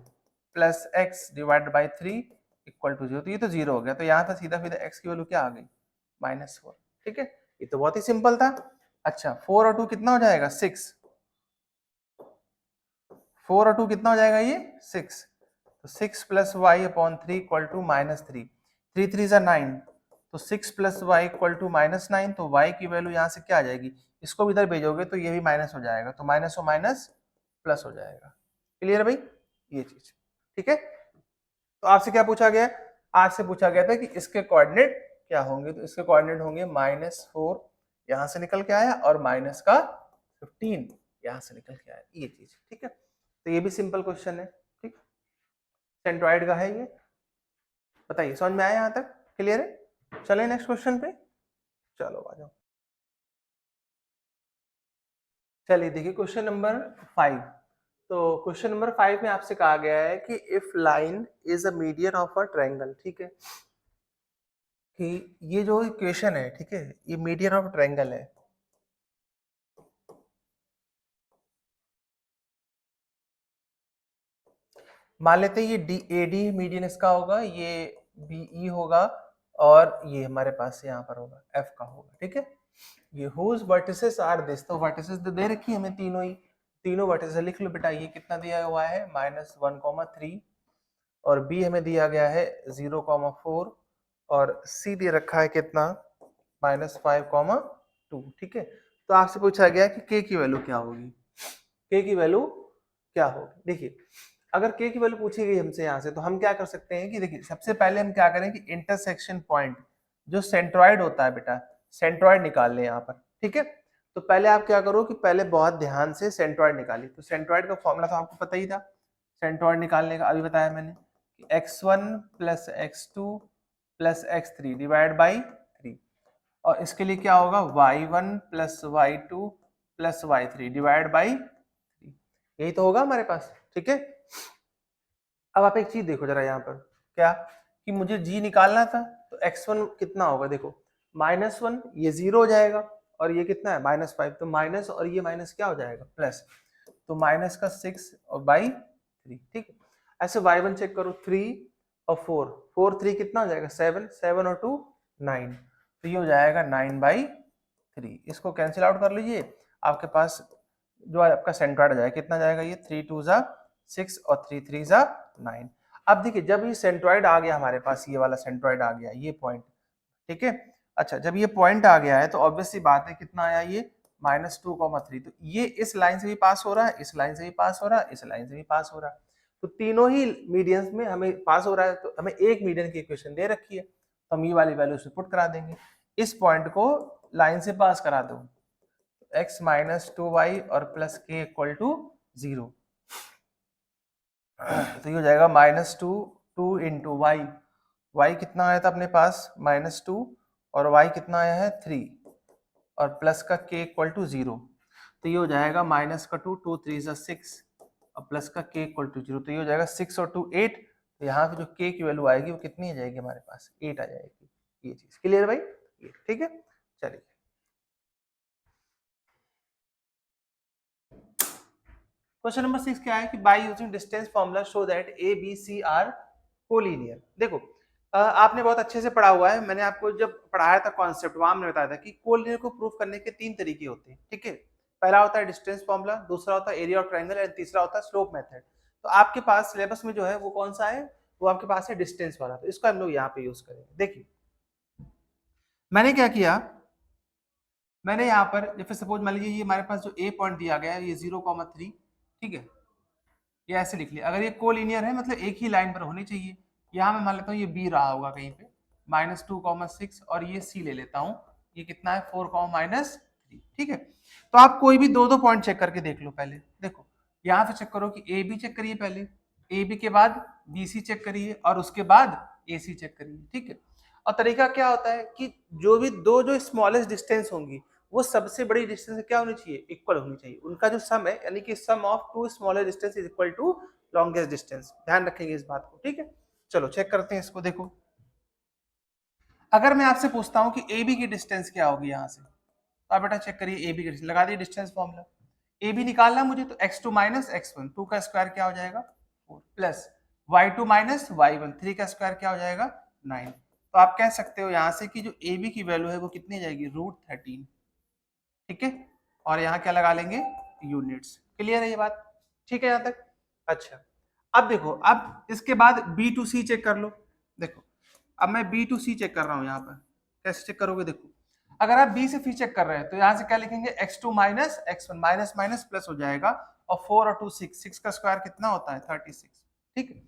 plus X divided by 3 equal to 0, तो ये तो 0 हो गया, तो यहाँ था सीधा सीधा x की वैल्यू क्या आ गई, -4, ठीक है। ये तो बहुत ही सिंपल था। अच्छा 4 और 2 कितना हो जाएगा, 6, 4 और 2 कितना हो जाएगा, ये 6, तो 6 plus Y upon 3 equal to -3, 3 3 जा 9, तो 6 प्लस वाई इक्वल टू -9, तो y की वैल्यू यहाँ से क्या आ जाएगी, इसको भी इधर भेजोगे तो ये भी माइनस हो जाएगा, तो माइनस और माइनस प्लस हो जाएगा। क्लियर है भाई, ये चीज, ठीक है। तो आपसे क्या पूछा गया, आज से पूछा गया था कि इसके कोऑर्डिनेट क्या होंगे, तो इसके कोऑर्डिनेट होंगे -4 यहाँ से निकल के आया और माइनस का 15 यहाँ से निकल के आया, ये चीज, ठीक है। तो ये भी सिंपल क्वेश्चन है, ठीक, सेंट्रॉइड का है ये। बताइए समझ में आया यहाँ तक, क्लियर है। चले नेक्स्ट क्वेश्चन पे, चलो आ जाओ। चलिए देखिए क्वेश्चन नंबर 5। तो क्वेश्चन नंबर 5 में आपसे कहा गया है कि if line is a median of a triangle, ठीक है, कि ये जो इक्वेशन है, ठीक है, ये मीडियन ऑफ ट्रायंगल है। मान लेते हैं ये डी ए डी मीडियन इसका होगा, ये बी ई होगा और ये हमारे पास यहाँ पर होगा एफ का होगा, ठीक है। ये हुज वर्टिसेस आर दिस, तो वर्टिसेस दे रखी है हमें तीनों ही, तीनों वर्टिसेस लिख लो बेटा। ये कितना दिया हुआ है, -1,3, और बी हमें दिया गया है 0,4, और सी दे रखा है कितना, -5,2, ठीक है। तो आपसे पूछा गया कि के की वैल्यू क्या होगी, के की वैल्यू क्या होगी। देखिए अगर के की वैल्यू पूछी गई हमसे यहाँ से, तो हम क्या कर सकते हैं कि देखिए सबसे पहले हम क्या करें कि इंटरसेक्शन पॉइंट जो सेंट्रॉइड होता है बेटा, सेंट्रॉइड निकाल लें यहाँ पर, ठीक है। तो पहले आप क्या करो कि पहले बहुत ध्यान से सेंट्रॉइड निकालिए। तो सेंट्रॉइड का फॉर्मूला तो आपको पता ही था, सेंट्रॉइड निकालने का अभी बताया मैंने, x1 plus x2 plus x3 divide by 3, और इसके लिए क्या होगा, y1 plus y2 plus y3 divide by 3, यही तो होगा हमारे पास, ठीक है। अब आप एक चीज देखो जरा यहाँ पर, क्या कि मुझे g निकालना था, तो x1 कितना होगा, देखो -1, ये 0 हो जाएगा, और ये कितना है -5, तो माइनस और ये माइनस क्या हो जाएगा, प्लस, तो माइनस का 6 और बाई 3, ठीक है। ऐसे y1 चेक करो, 3 और 4, 4 3 कितना हो जाएगा, 7, 7 और 2 9, तो ये हो जाएगा 9/3। इसको कैंसिल आउट कर लीजिए, आपके पास जो आपका सेंट्रॉइड आ जाएगा, कितना जाएगा, ये 3 2 जा 6 और 3 3 जा 9। अब देखिए जब ये सेंट्रॉइड आ गया हमारे पास, ये वाला सेंट्रॉइड आ गया, ये पॉइंट, ठीक है। अच्छा जब ये पॉइंट आ गया है तो ऑब्वियस सी बात है कितना आया, ये -2,3, तो ये इस लाइन से भी पास हो रहा है, इस लाइन से भी पास हो रहा है, इस लाइन से भी पास हो रहा है, तो तीनों ही मीडियंस में हमें पास हो रहा है, तो हमें एक मीडियन की इक्वेशन दे रखी है, तो हम ये वाली वैल्यू से पुट करा देंगे। इस पॉइंट को लाइन से पास करा दो, x - 2y और प्लस k इक्वल टू 0, तो ये हो जाएगा -2 2 इंटू वाई, वाई कितना आया था अपने पास -2 और वाई कितना आया है 3 और प्लस का k इक्वल टू 0, तो ये हो जाएगा माइनस का 2 2 3 जा 6 और प्लस का k इक्वल टू 0, तो ये हो जाएगा 6 और 2 8, तो यहाँ पे जो k की वैल्यू आएगी वो कितनी आ जाएगी हमारे पास 8 आ जाएगी। ये चीज क्लियर भाई, ये ठीक है। चलिए क्वेश्चन नंबर 6 क्या है कि by using distance formula show that A B C are collinear. देखो आपने बहुत अच्छे से पढ़ा हुआ है, मैंने आपको जब पढ़ाया था कॉन्सेप्ट वहां मैंने बताया था कि कोलिनियर को प्रूव करने के 3 तरीके होते हैं, ठीक है। पहला होता है डिस्टेंस फार्मूला, दूसरा होता है एरिया ऑफ ट्रायंगल एंड तीसरा होता है स्लोप मेथड। तो आपके पास सिलेबस में जो है वो कौन सा है, वो आपके पास है डिस्टेंस वाला, तो इसको हम लोग यहाँ पे यूज करेंगे। देखिए मैंने क्या किया, मैंने यहाँ पर जैसे सपोज मान लीजिए ये हमारे पास जो ए पॉइंट दिया गया है ये 0,3, ठीक है, ये ऐसे लिख लिया। अगर ये कोलिनियर है मतलब एक ही लाइन पर होनी चाहिए, यहाँ मैं मान लेता हूँ ये बी रहा होगा कहीं पे -2,6 और ये सी ले लेता हूँ, ये कितना है 4,-3, ठीक है। तो आप कोई भी दो दो पॉइंट चेक करके देख लो। पहले देखो यहाँ पे चेक करो कि ए बी चेक करिए, पहले ए बी के बाद बी सी चेक करिए और उसके बाद ए सी चेक करिए, ठीक है। और तरीका क्या होता है कि जो भी दो जो स्मॉलेस्ट डिस्टेंस होंगी वो सबसे बड़ी डिस्टेंस से क्या होनी चाहिए, इक्वल होनी चाहिए। उनका जो सम है यानी कि sum of two smallest distance is equal to longest distance, ध्यान रखेंगे इस बात को, ठीक है। चलो चेक करते हैं इसको। देखो अगर मैं आपसे पूछता हूं कि ए बी की डिस्टेंस क्या होगी यहाँ से, तो आप बेटा चेक करिए ए बी की डिस्टेंस, लगा दिए डिस्टेंस फॉर्मूला। ए बी निकालना मुझे, तो x2 माइनस x1, 2 का स्क्वायर क्या हो जाएगा 4 प्लस y2 माइनस y1, 3 का स्क्वायर क्या हो जाएगा 9। तो आप कह सकते हो यहाँ से कि जो ए बी की वैल्यू है वो कितनी जाएगी √13, ठीक है। और यहाँ क्या लगा लेंगे यूनिट्स। क्लियर है ये बात, ठीक है यहाँ तक। अच्छा अब देखो, अब इसके बाद बी टू सी चेक कर लो। देखो अब मैं बी टू सी चेक कर रहा हूँ यहाँ पर, कैसे चेक करोगे, देखो अगर आप बी से फी चेक कर रहे हैं तो यहाँ से क्या लिखेंगे x2 minus x1, minus minus plus हो जाएगा और 4 और 2 6, 6 का स्क्वायर कितना होता है 36, ठीक है।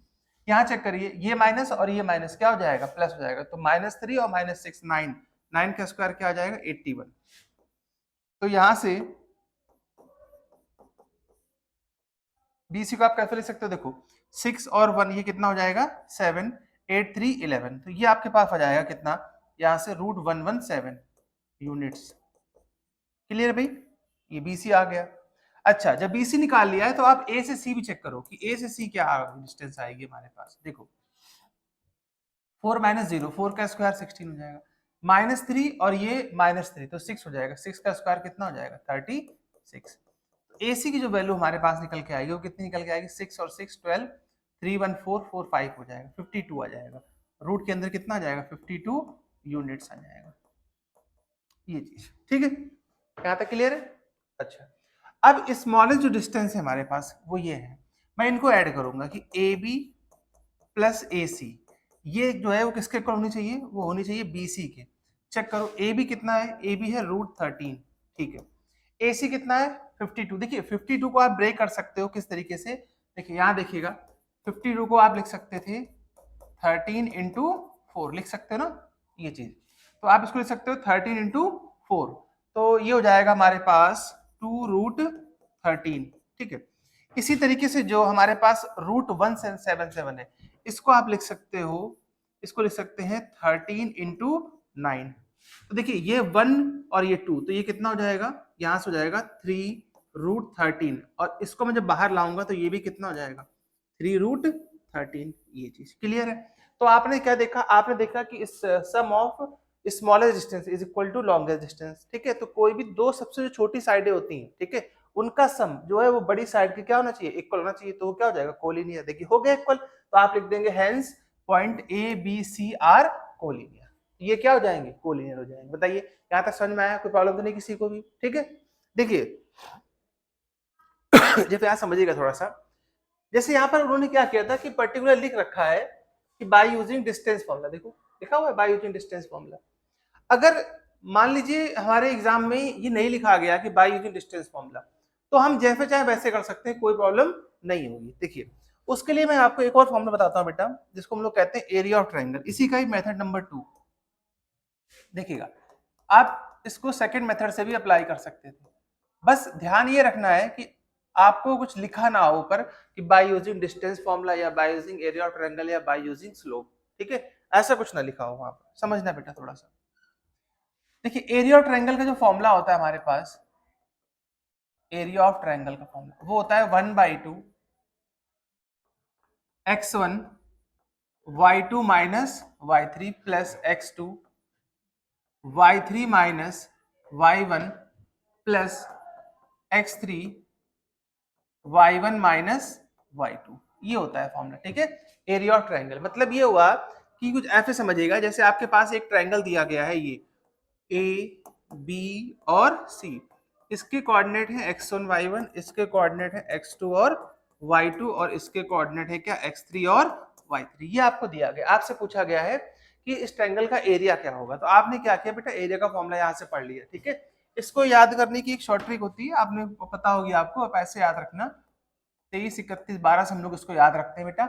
यहाँ चेक करिए ये माइनस और ये माइनस क्या हो जाएगा प्लस हो जाएगा, तो -3 और -6 9, 9 का स्क्वायर क्या हो जाएगा 81। तो यहाँ से BC को आप कैसे लिख सकते हो, देखो 6 और 1 ये कितना हो जाएगा 7, 8 3 11, तो ये आपके पास आ जाएगा कितना यहाँ से √117 यूनिट्स। क्लियर भाई, ये BC आ गया। अच्छा जब BC निकाल लिया है तो आप A से C भी चेक करो कि A से C क्या डिस्टेंस आएगी हमारे पास। देखो 4 - 0, 4 का स्क्वायर 16 हो जाएगा, -3 और ये -3 तो 6 हो जाएगा, 6 का स्क्वायर कितना हो जाएगा 36। AC की जो वैल्यू हमारे पास निकल के आएगी वो कितनी निकल के आएगी 6 और 6 12, 31445 हो जाएगा, 52 आ जाएगा। रूट के अंदर कितना आ जाएगा 52 यूनिट्स आ जाएगा, ये चीज ठीक है। यहाँ तक क्लियर है। अच्छा अब स्मॉलेस्ट जो डिस्टेंस है हमारे पास वो ये है, मैं इनको ऐड करूंगा कि AB प्लस AC, ये जो है वो किसके इक्वल होनी चाहिए, वो होनी चाहिए BC के। चेक करो AB कितना है, AB है √13, ठीक है। AC कितना है 52, देखिए 52 को आप ब्रेक कर सकते हो किस तरीके से, देखिए यहाँ देखिएगा 52 को आप लिख सकते थे 13 इंटू 4 लिख सकते हो ना, ये चीज तो आप इसको लिख सकते हो 13 इंटू 4, तो ये हो जाएगा हमारे पास 2√13, ठीक है। इसी तरीके से जो हमारे पास √177 है इसको आप लिख सकते हो, इसको लिख सकते हैं 13 इंटू 9, तो देखिए ये 1 और ये 2, तो ये कितना हो जाएगा यहां से हो जाएगा 3√13 और इसको मैं जब बाहर लाऊंगा तो ये भी कितना हो जाएगा 3√13, ये चीज क्लियर है। तो आपने क्या देखा, आपने देखा कि इस sum of smallest distance is equal to longest distance, ठीक है। तो कोई भी दो सबसे जो छोटी साइडें होती हैं, ठीक है, उनका सम जो है वो बड़ी साइड के क्या होना चाहिए इक्वल होना चाहिए, तो वो क्या हो जाएगा कोलिनियर। देखिए हो गया इक्वल, तो आप लिख देंगे hence point ABC are collinear, ये क्या हो जाएंगे कोलिनियर हो जाएंगे। बताइए यहाँ तक समझ में आया, कोई प्रॉब्लम तो नहीं किसी को भी, ठीक है। देखिए जैसे यहाँ समझिएगा थोड़ा सा, जैसे यहाँ पर उन्होंने क्या किया था कि पर्टिकुलर लिख रखा है कि बाय यूजिंग डिस्टेंस फॉर्मूला, देखो लिखा हुआ है बाय यूजिंग डिस्टेंस फॉर्मूला। अगर मान लीजिए हमारे एग्जाम में ये नहीं लिखा गया कि बाय यूजिंग डिस्टेंस फॉर्मूला, तो हम जैसे चाहे वैसे कर सकते हैं, कोई प्रॉब्लम नहीं होगी। देखिए उसके लिए मैं आपको एक और फॉर्मूला बताता हूँ बेटा, जिसको हम लोग कहते हैं एरिया ऑफ ट्रायंगल, इसी का ही मेथड नंबर 2। देखिएगा आप इसको सेकंड मेथड से भी अप्लाई कर सकते थे, बस ध्यान ये रखना है कि आपको कुछ लिखा ना हो ऊपर कि बाय यूजिंग डिस्टेंस फॉर्मूला या by using area of triangle या बाय यूजिंग स्लोप, ठीक है, ऐसा कुछ ना लिखा हो वहां पर, समझना बेटा थोड़ा सा। देखिए एरिया ऑफ ट्रायंगल का जो फॉर्मूला होता है हमारे पास, एरिया ऑफ ट्रायंगल का फॉर्मूला वो होता है 1/2 x1 y2 minus y3 plus x2 y3 minus y1 plus x3 y1 minus y2, ये होता है फॉर्मूला, ठीक है। एरिया ऑफ ट्रायंगल मतलब ये हुआ कि कुछ ऐसे समझिएगा जैसे आपके पास एक ट्रायंगल दिया गया है, ये ए बी और सी, इसके कोऑर्डिनेट है x1 y1, इसके कोऑर्डिनेट है x2 और y2, और इसके कोऑर्डिनेट है क्या x3 और y3, ये आपको दिया गया, आपसे पूछा गया है कि इस ट्रायंगल का एरिया क्या होगा। तो आपने क्या किया बेटा, एरिया का फॉर्मूला यहाँ से पढ़ लिया, ठीक है। इसको याद करने की एक शॉर्ट ट्रिक होती है, आपने पता होगी आपको, आप ऐसे याद रखना, 23 31 12 से हम लोग इसको याद रखते हैं बेटा।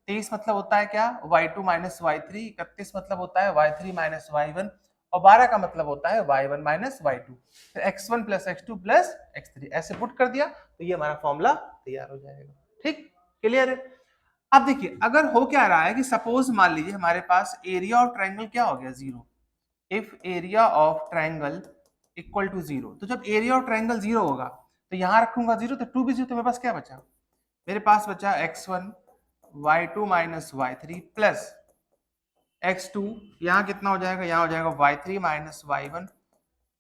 23 मतलब होता है क्या, y2 माइनस y3, 31 मतलब होता है y3 माइनस y1, और 12 का मतलब होता है y1 माइनस y2, फिर x1 plus x2 plus x3, ऐसे पुट कर दिया तो ये हमारा फॉर्मूला तैयार हो जाएगा, ठीक, क्लियर है। अब देखिए अगर हो क्या रहा है कि सपोज मान लीजिए हमारे पास एरिया ऑफ ट्रायंगल क्या हो गया, 0, if area of triangle equal to 0, तो जब एरिया ऑफ ट्रायंगल 0 होगा तो यहां रखूंगा 0, तो 2 भी 0, तो मेरे पास क्या बचा, मेरे पास बचा x1 y2 minus y3 plus x2, यहाँ कितना हो जाएगा, यहाँ हो जाएगा y3 minus y1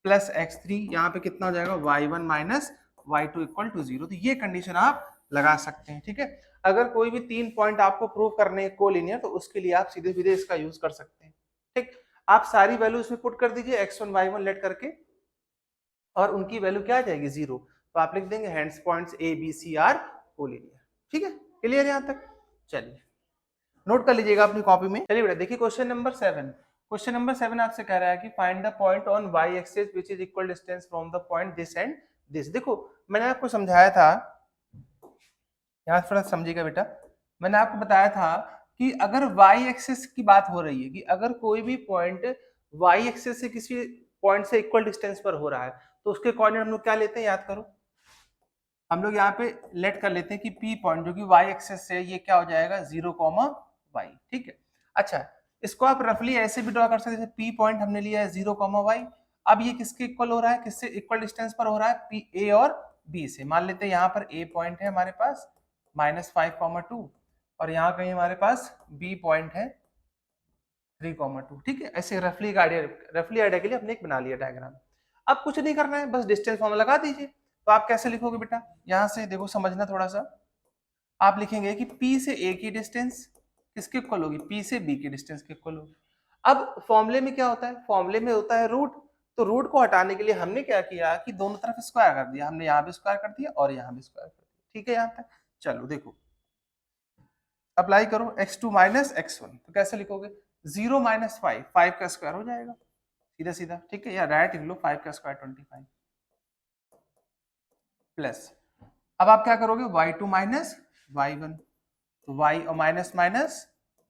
plus x3, यहाँ पे कितना हो जाएगा y1 minus y2 equal to 0। तो ये कंडीशन आप लगा सकते हैं, ठीक है। अगर कोई भी 3 पॉइंट आपको प्रूव करने हैं कोलिनियर, तो उसके लिए आप सीधे सीधे इसका यूज कर सकते हैं, ठीक। आप सारी वैल्यू इसमें पुट कर दीजिए x1 y1 लेट करके, और उनकी वैल्यू क्या आ जाएगी, 0, तो आप लिख देंगे hence points A B C are collinear, ठीक है, क्लियर है यहाँ तक। चलिए नोट कर लीजिएगा अपनी कॉपी में। चलिए बेटा देखिए क्वेश्चन नंबर 7, क्वेश्चन नंबर 7 आपसे कह रहा है कि find the point on Y axis which is equal distance from the point this and this. देखो मैंने आपको समझाया था, यहाँ थोड़ा समझिएगा बेटा, मैंने आपको बताया था कि अगर वाई एक्सिस की बात हो रही है, कि अगर कोई भी पॉइंट वाई एक्सिस से किसी पॉइंट से इक्वल डिस्टेंस पर हो रहा है, तो उसके कोऑर्डिनेट हम लोग क्या लेते हैं, याद करो, हम लोग यहाँ पे लेट कर लेते हैं कि P पॉइंट जो कि y एक्सिस से, ये क्या हो जाएगा 0, y, ठीक है। अच्छा इसको आप रफली ऐसे भी ड्रॉ कर सकते हैं, P पॉइंट हमने लिया है 0, y, अब ये किसके इक्वल हो रहा है, किससे इक्वल डिस्टेंस पर हो रहा है, P A और B से। मान लेते हैं यहाँ पर A पॉइंट है हमारे पास -5, 2, और यहाँ कहीं हमारे पास B पॉइंट है 3, 2, ठीक है। ऐसे रफली आइडिया के लिए हमने एक बना लिया डायग्राम। अब कुछ नहीं करना है, बस डिस्टेंस फॉर्मूला लगा दीजिए। तो आप कैसे लिखोगे बेटा, यहां से देखो समझना थोड़ा सा, आप लिखेंगे कि P से A की डिस्टेंस किसके इक्वल होगी, P से B की डिस्टेंस के इक्वल होगी। अब फॉर्मूले में क्या होता है, फॉर्मूले में होता है रूट, तो रूट को हटाने के लिए हमने क्या किया कि दोनों तरफ स्क्वायर कर दिया, हमने यहाँ भी स्क्वायर कर दिया और यहाँ भी स्क्वायर कर दिया, ठीक है। यहाँ तक चलो देखो अप्लाई करो, x2 माइनस x1, तो कैसे लिखोगे, 0 माइनस 5, 5 का स्क्वायर हो जाएगा सीधा सीधा, ठीक है, या डायरेक्ट लिख लो 5 का स्क्वायर 25 प्लस, अब आप क्या करोगे y2 माइनस y1, तो y और माइनस माइनस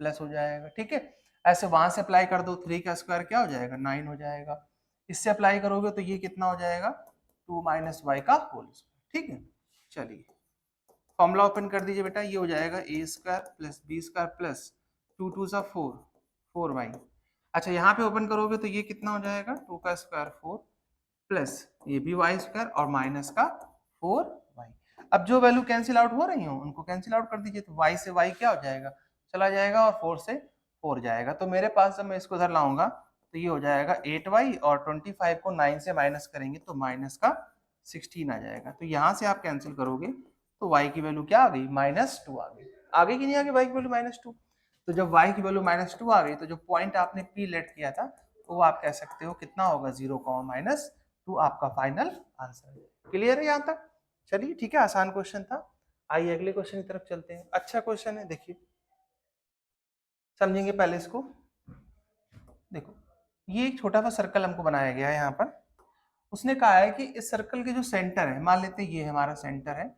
प्लस हो जाएगा, ठीक है। ऐसे वहां से अप्लाई कर दो, 3 का स्क्वायर क्या हो जाएगा 9 हो जाएगा, इससे अप्लाई करोगे तो ये कितना हो जाएगा 2 माइनस वाई का होल स्क्वायर, ठीक है। चलिए फॉर्मूला ओपन कर दीजिए बेटा, ये हो जाएगा a square plus b square plus 2 2 सा 4, 4y। अच्छा यहाँ पे ओपन करोगे तो ये कितना हो जाएगा 2 का स्क्वायर 4 प्लस ये भी वाई स्क्वायर और माइनस का 4y। अब जो वैल्यू कैंसिल आउट हो रही हो उनको कैंसिल आउट कर दीजिए, तो y से y क्या हो जाएगा, चला जाएगा, और 4 से 4 जाएगा। तो मेरे पास जब मैं इसको उधर लाऊंगा तो ये हो जाएगा 8y, और 25 को 9 से माइनस करेंगे तो माइनस का 16 आ जाएगा। तो यहाँ से आप कैंसिल करोगे तो y की वैल्यू क्या आ गई -2 आ गई, आगे की नहीं आ गई y की वैल्यू -2। तो जब y की वैल्यू -2 आ गई तो जो पॉइंट आपने P लेट किया था तो वो आप कह सकते हो कितना होगा 0, -2 आपका फाइनल आंसर है। क्लियर है यहाँ तक, चलिए ठीक है, आसान क्वेश्चन था। आइए अगले क्वेश्चन की तरफ चलते हैं, अच्छा क्वेश्चन है, देखिए समझेंगे पहले इसको। देखो ये एक छोटा सा सर्कल हमको बनाया गया है यहाँ पर, उसने कहा है कि इस सर्कल के जो सेंटर है, मान लेते हैं ये हमारा सेंटर है,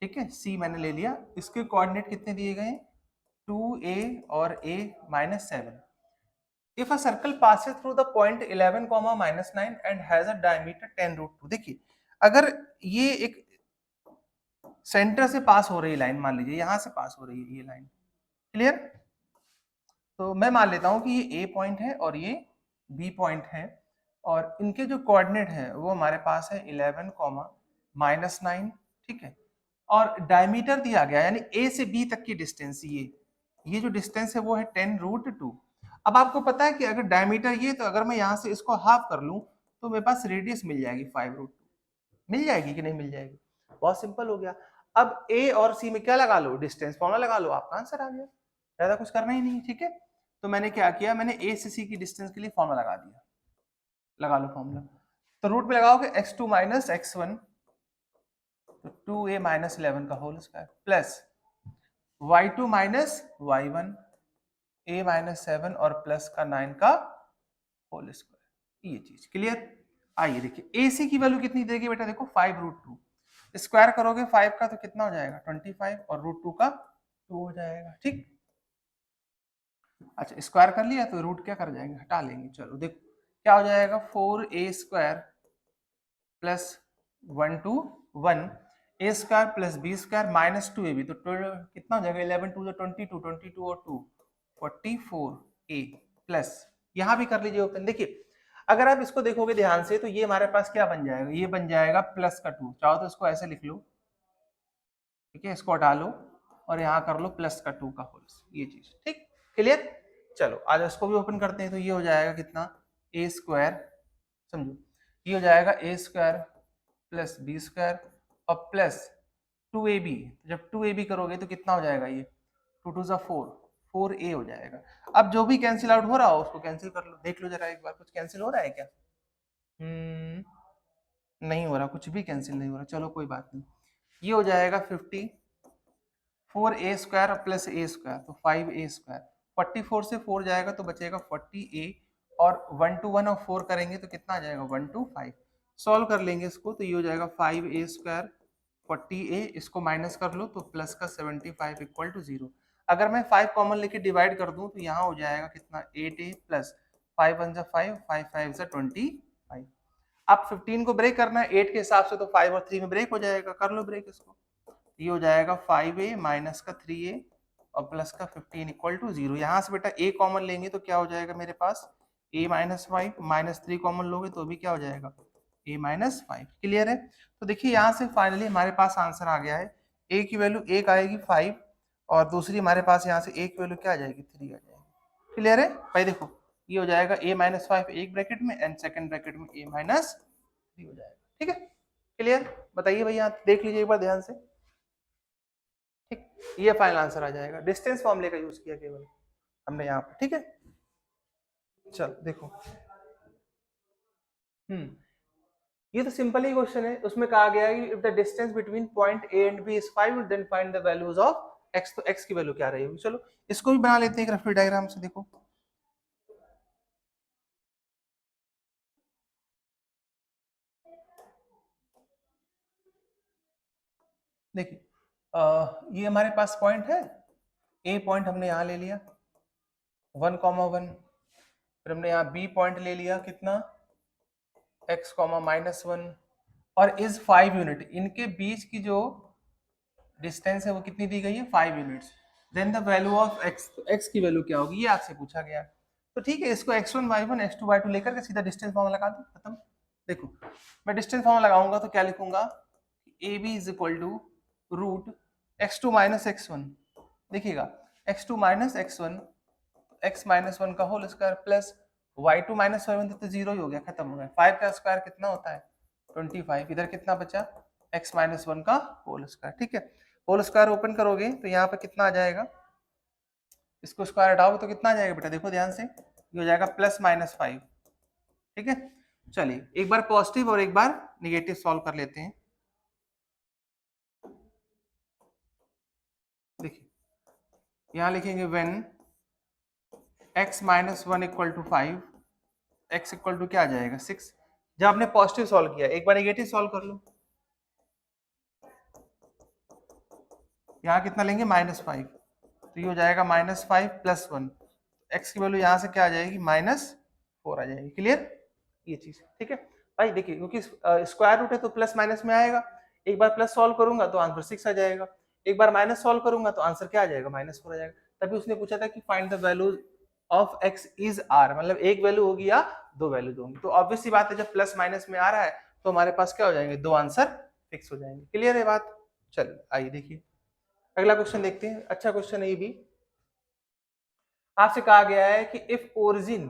ठीक है, सी मैंने ले लिया, इसके कोऑर्डिनेट कितने दिए गए हैं 2a और a -7। If a circle passes through the point 11, -9 and has a diameter 10√2, देखिए अगर ये एक सेंटर से पास हो रही लाइन, मान लीजिए यहां से पास हो रही है ये लाइन, क्लियर। तो मैं मान लेता हूं कि ये ए पॉइंट है और ये बी पॉइंट है, और इनके जो कोऑर्डिनेट है वो हमारे पास है 11, -9, ठीक है। और डायमीटर दिया गया, यानी ए से बी तक की डिस्टेंस, ये जो डिस्टेंस है वो है 10√2। अब आपको पता है कि अगर डायमीटर ये, तो अगर मैं यहाँ से इसको हाफ कर लूं तो मेरे पास रेडियस मिल जाएगी 5√2। मिल जाएगी कि नहीं मिल जाएगी? बहुत सिंपल हो गया। अब ए और सी में क्या लगा लो, डिस्टेंस फॉर्मूला लगा लो, आपका आंसर आ गया। ज्यादा कुछ करना ही नहीं, ठीक है। तो मैंने क्या किया, मैंने ए से सी की डिस्टेंस के लिए फॉर्मूला लगा दिया। लगा लो फॉर्मूला। तो रूट में लगाओगे x2 माइनस x1, तो 2a माइनस 11 का whole square, plus y2 minus y1, a minus 7 और प्लस का 9 का होल स्क्वायर। ये चीज क्लियर। आइए देखिए AC की वैल्यू कितनी देगी बेटा, देखो 5√2, स्क्वायर करोगे 5 का तो कितना हो जाएगा 25, और √2 का 2 हो जाएगा, ठीक। अच्छा स्क्वायर कर लिया तो रूट क्या कर जाएंगे, हटा लेंगे। चलो देखो क्या हो जाएगा, 4a square plus 1 2 1 a square plus b square minus 2ab, तो कितना हो जाएगा 11 2 22, 22 और 2 44a, प्लस यहाँ भी कर लीजिए ओपन। देखिए अगर आप इसको देखोगे ध्यान से तो ये हमारे पास क्या बन जाएगा, ये बन जाएगा प्लस का 2, चाहो तो इसको ऐसे लिख लो, ठीक है, इसको हटा लो और यहाँ कर लो प्लस का 2 का होल, ये चीज ठीक क्लियर। चलो आज इसको भी ओपन करते हैं, तो ये हो जाएगा कितना, ए स्क्वायर, समझो ये हो जाएगा a square plus b square और प्लस 2ab, जब 2ab करोगे तो कितना हो जाएगा, ये 2 2 जा 4, 4a हो जाएगा। अब जो भी कैंसिल आउट हो रहा हो उसको कैंसिल कर लो, देख लो जरा एक बार, कुछ कैंसिल हो रहा है क्या? नहीं हो रहा, कुछ भी कैंसिल नहीं हो रहा, चलो कोई बात नहीं। ये हो जाएगा 50, 4a square plus a square, तो 5a स्क्वायर, 44 से 4 जाएगा तो बचेगा 40a, और 1 to 1 और 4 करेंगे तो कितना आ जाएगा 1 to 5। सॉल्व कर लेंगे इसको तो ये हो जाएगा 5a स्क्वायर 40a, इसको माइनस कर लो तो प्लस का 75 इक्वल टू 0। अगर मैं 5 कॉमन लेके डिवाइड कर दूं तो यहाँ हो जाएगा कितना 8a प्लस 5 1 5, 5 5 25। अब 15 को ब्रेक करना है 8 के हिसाब से, तो 5 और 3 में ब्रेक हो जाएगा, कर लो ब्रेक इसको। ये हो जाएगा 5a माइनस का 3a और प्लस का 15 इक्वल टू 0। यहाँ से बेटा a कॉमन लेंगे तो क्या हो जाएगा मेरे पास, a माइनस 5, माइनस 3 कॉमन लोगे तो भी क्या हो जाएगा a माइनस 5। क्लियर है। तो देखिए यहाँ से फाइनली हमारे पास आंसर आ गया है, a की वैल्यू एक आएगी 5, और दूसरी हमारे पास यहाँ से a की वैल्यू क्या आ जाएगी 3 आ जाएगी। क्लियर है भाई, देखो ये हो जाएगा a माइनस 5 एक ब्रैकेट में एंड सेकंड ब्रैकेट में a माइनस 3 हो जाएगा, ठीक है। क्लियर, बताइए भैया, देख लीजिए एक बार ध्यान से, ठीक। ये फाइनल आंसर आ जाएगा, डिस्टेंस फॉर्मूले का यूज किया केवल हमने यहाँ पर, ठीक है। चल देखो, ये तो सिंपल ही क्वेश्चन है, उसमें कहा गया है कि if the distance between point A and B is 5 then find the values of X, तो एक्स की वैल्यू क्या रहेगी। चलो इसको भी बना लेते हैं एक रफ डायग्राम से, देखो देखिए ये हमारे पास पॉइंट है, ए पॉइंट हमने यहाँ ले लिया 1,1, फिर हमने यहाँ बी पॉइंट ले लिया कितना x, -1, और इज 5 यूनिट, इनके बीच की जो डिस्टेंस है वो कितनी दी गई है 5 units. Then the value of x, तो x की वैल्यू क्या होगी ये आपसे पूछा गया। तो ठीक है, इसको x1 y1 x2 y2 लेकर के सीधा डिस्टेंस फॉर्मूला लगा दो, खत्म। देखो मैं डिस्टेंस फॉर्मूला लगाऊंगा तो क्या लिखूंगा, ab is equal to root x2 minus x1, देखिएगा x2 minus x1, x minus 1 का whole square plus y2 minus y1, तो 0 ही हो गया, खत्म हो गया। 5 का स्क्वायर कितना होता है 25, इधर कितना बचा x माइनस 1 का होल स्क्वायर, ठीक है। होल स्क्वायर ओपन करोगे तो यहाँ पे कितना आ जाएगा, इसको स्क्वायर हटाओगे तो कितना आ जाएगा बेटा, देखो ध्यान से, ये हो जाएगा +-5, ठीक है। चलिए एक बार पॉजिटिव और एक बार निगेटिव सॉल्व कर लेते हैं। देखिए यहाँ लिखेंगे when x minus 1 equal to 5, x equal to क्या आ जाएगा 6। जब आपने पॉजिटिव सॉल्व किया, एक बार नेगेटिव सॉल्व कर लो, यहाँ कितना लेंगे -5, तो ये हो जाएगा -5 + 1, x की वैल्यू यहाँ से क्या आ जाएगी -4 आ जाएगी। क्लियर, ये चीज ठीक है भाई। देखिए क्योंकि स्क्वायर रूट है तो प्लस माइनस में आएगा, एक बार प्लस सॉल्व करूंगा तो आंसर 6 आ जाएगा, एक बार माइनस सॉल्व करूंगा तो आंसर क्या आ जाएगा, -4 आ जाएगा। तभी उसने पूछा था कि find the value of x is r, मतलब एक वैल्यू होगी या दो वैल्यू होंगी। तो ऑब्वियस सी बात है जब प्लस माइनस में आ रहा है तो हमारे पास क्या हो जाएंगे, दो आंसर फिक्स हो जाएंगे। क्लियर है बात? चलिए आइए देखिए अगला क्वेश्चन देखते हैं। अच्छा क्वेश्चन है ये भी। आपसे कहा गया है कि if origin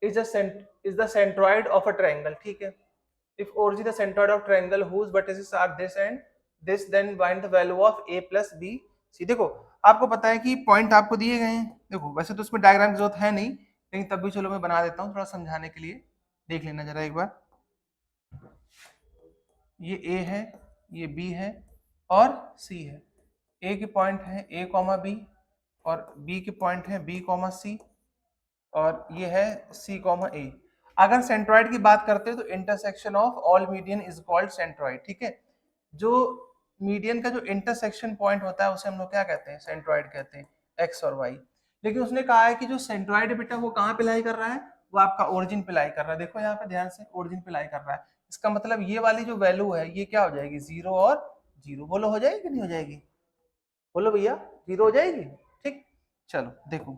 is the centroid of a triangle, ठीक है, if origin is the centroid of triangle whose vertices are this and this, then find the value of a plus b c। देखो आपको पता है कि पॉइंट आपको दिए गए हैं, देखो वैसे तो उसमें डायग्राम की जरूरत है नहीं, लेकिन तब भी चलो मैं बना देता हूँ थोड़ा समझाने के लिए। देख लेना जरा एक बार, ये a है, ये b है और c है। a के पॉइंट है a कॉमा b और b के पॉइंट है b कॉमा c और ये है c कॉमा a। अगर सेंट्रॉइड की बात करते हैं तो intersection of all median is called centroid, ठीक है। जो मीडियन का जो इंटरसेक्शन पॉइंट होता है उसे हम लोग क्या कहते हैं, सेंट्रॉइड कहते हैं, एक्स और वाई। लेकिन उसने कहा है कि जो सेंट्रॉइड है बेटा वो कहाँ पे लाई कर रहा है, वो आपका ओरिजिन पे लाई कर रहा है। देखो यहाँ पे ध्यान से, ओरिजिन पे लाई कर रहा है, इसका मतलब ये वाली जो वैल्यू है ये क्या हो जाएगी, 0 और 0। बोलो हो जाएगी कि नहीं हो जाएगी, बोलो भैया 0 हो जाएगी, ठीक। चलो देखो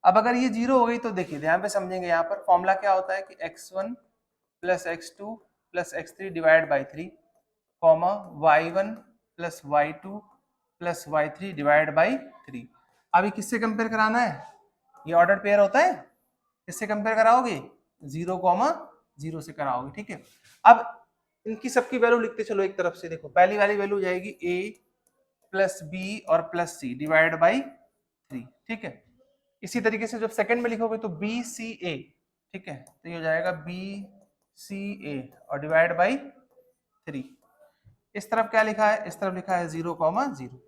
अब अगर ये 0 हो गई तो देखिए ध्यान पे समझेंगे, यहाँ पर फॉर्मूला क्या होता है कि x1 plus x2 plus x3 divide by 3 comma y1 plus y2 plus y3 divide by 3। अभी किससे कंपेयर कराना है, ये ऑर्डर पेयर होता है, किससे कंपेयर कराओगे, 0 कॉमा 0 से कराओगे, ठीक है। अब इनकी सबकी वैल्यू लिखते चलो एक तरफ से। देखो पहली वाली वैल्यू जाएगी a प्लस बी और प्लस सी डिवाइड बाई 3, ठीक है। इसी तरीके से जब सेकंड में लिखोगे तो बी सी ए, ठीक है, तो ये हो जाएगा बी सी ए और डिवाइड बाई 3। इस तरफ क्या लिखा है, इस तरफ लिखा है 0 कॉमा 0।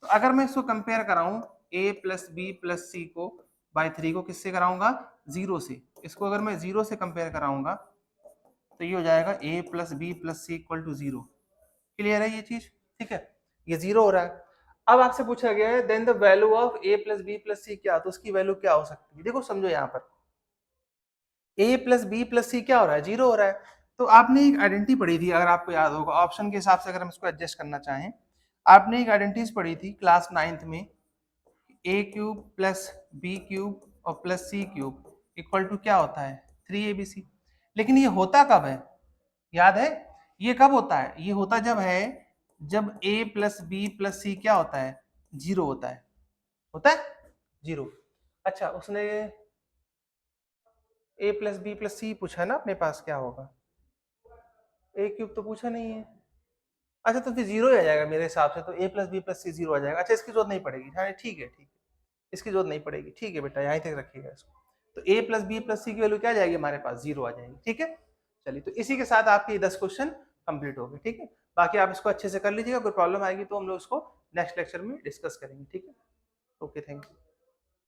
तो अगर मैं इसको कंपेयर कराऊं a plus B plus c को बाई 3 को किससे कराऊंगा, 0 से। इसको अगर मैं 0 से कंपेयर कराऊंगा तो ये हो जाएगा a plus B plus C equal to 0। Clear है ये चीज, ठीक है, ये 0 हो रहा है। अब आपसे पूछा गया है then the value of a plus B plus c क्या, तो उसकी वैल्यू क्या हो सकती है। देखो समझो यहाँ पर a plus B plus c क्या हो रहा है, 0 हो रहा है। तो आपने एक आइडेंटिटी पढ़ी थी, अगर आपको याद होगा, ऑप्शन के हिसाब से अगर हम इसको एडजस्ट करना चाहें, आपने एक आइडेंटिटीज पढ़ी थी क्लास 9th में, a cube plus b cube और plus c cube equal to क्या होता है, 3abc। लेकिन ये होता कब है, याद है, ये कब होता है, ये होता जब है जब a plus B plus c क्या होता है, 0 होता है, होता है 0। अच्छा उसने a प्लस बी प्लस सी पूछा है ना अपने पास, क्या होगा, a क्यूब तो पूछा नहीं है। अच्छा तो फिर 0 ही आ जाएगा मेरे हिसाब से, तो a प्लस बी प्लस सी 0 आ जाएगा। अच्छा इसकी जरूरत नहीं पड़ेगी, हाँ ठीक है, ठीक है, इसकी जरूरत नहीं पड़ेगी, ठीक है बेटा यहीं तक रखिएगा इसको। तो a प्लस बी प्लस सी की वैल्यू क्या आ जाएगी हमारे पास, 0 आ जाएगी, ठीक है। चलिए तो इसी के साथ आपके 10 क्वेश्चन कंप्लीट हो गए, ठीक है। बाकी आप इसको अच्छे से कर लीजिएगा, कोई प्रॉब्लम आएगी तो हम लोग उसको नेक्स्ट लेक्चर में डिस्कस करेंगे, ठीक है। Okay thank you.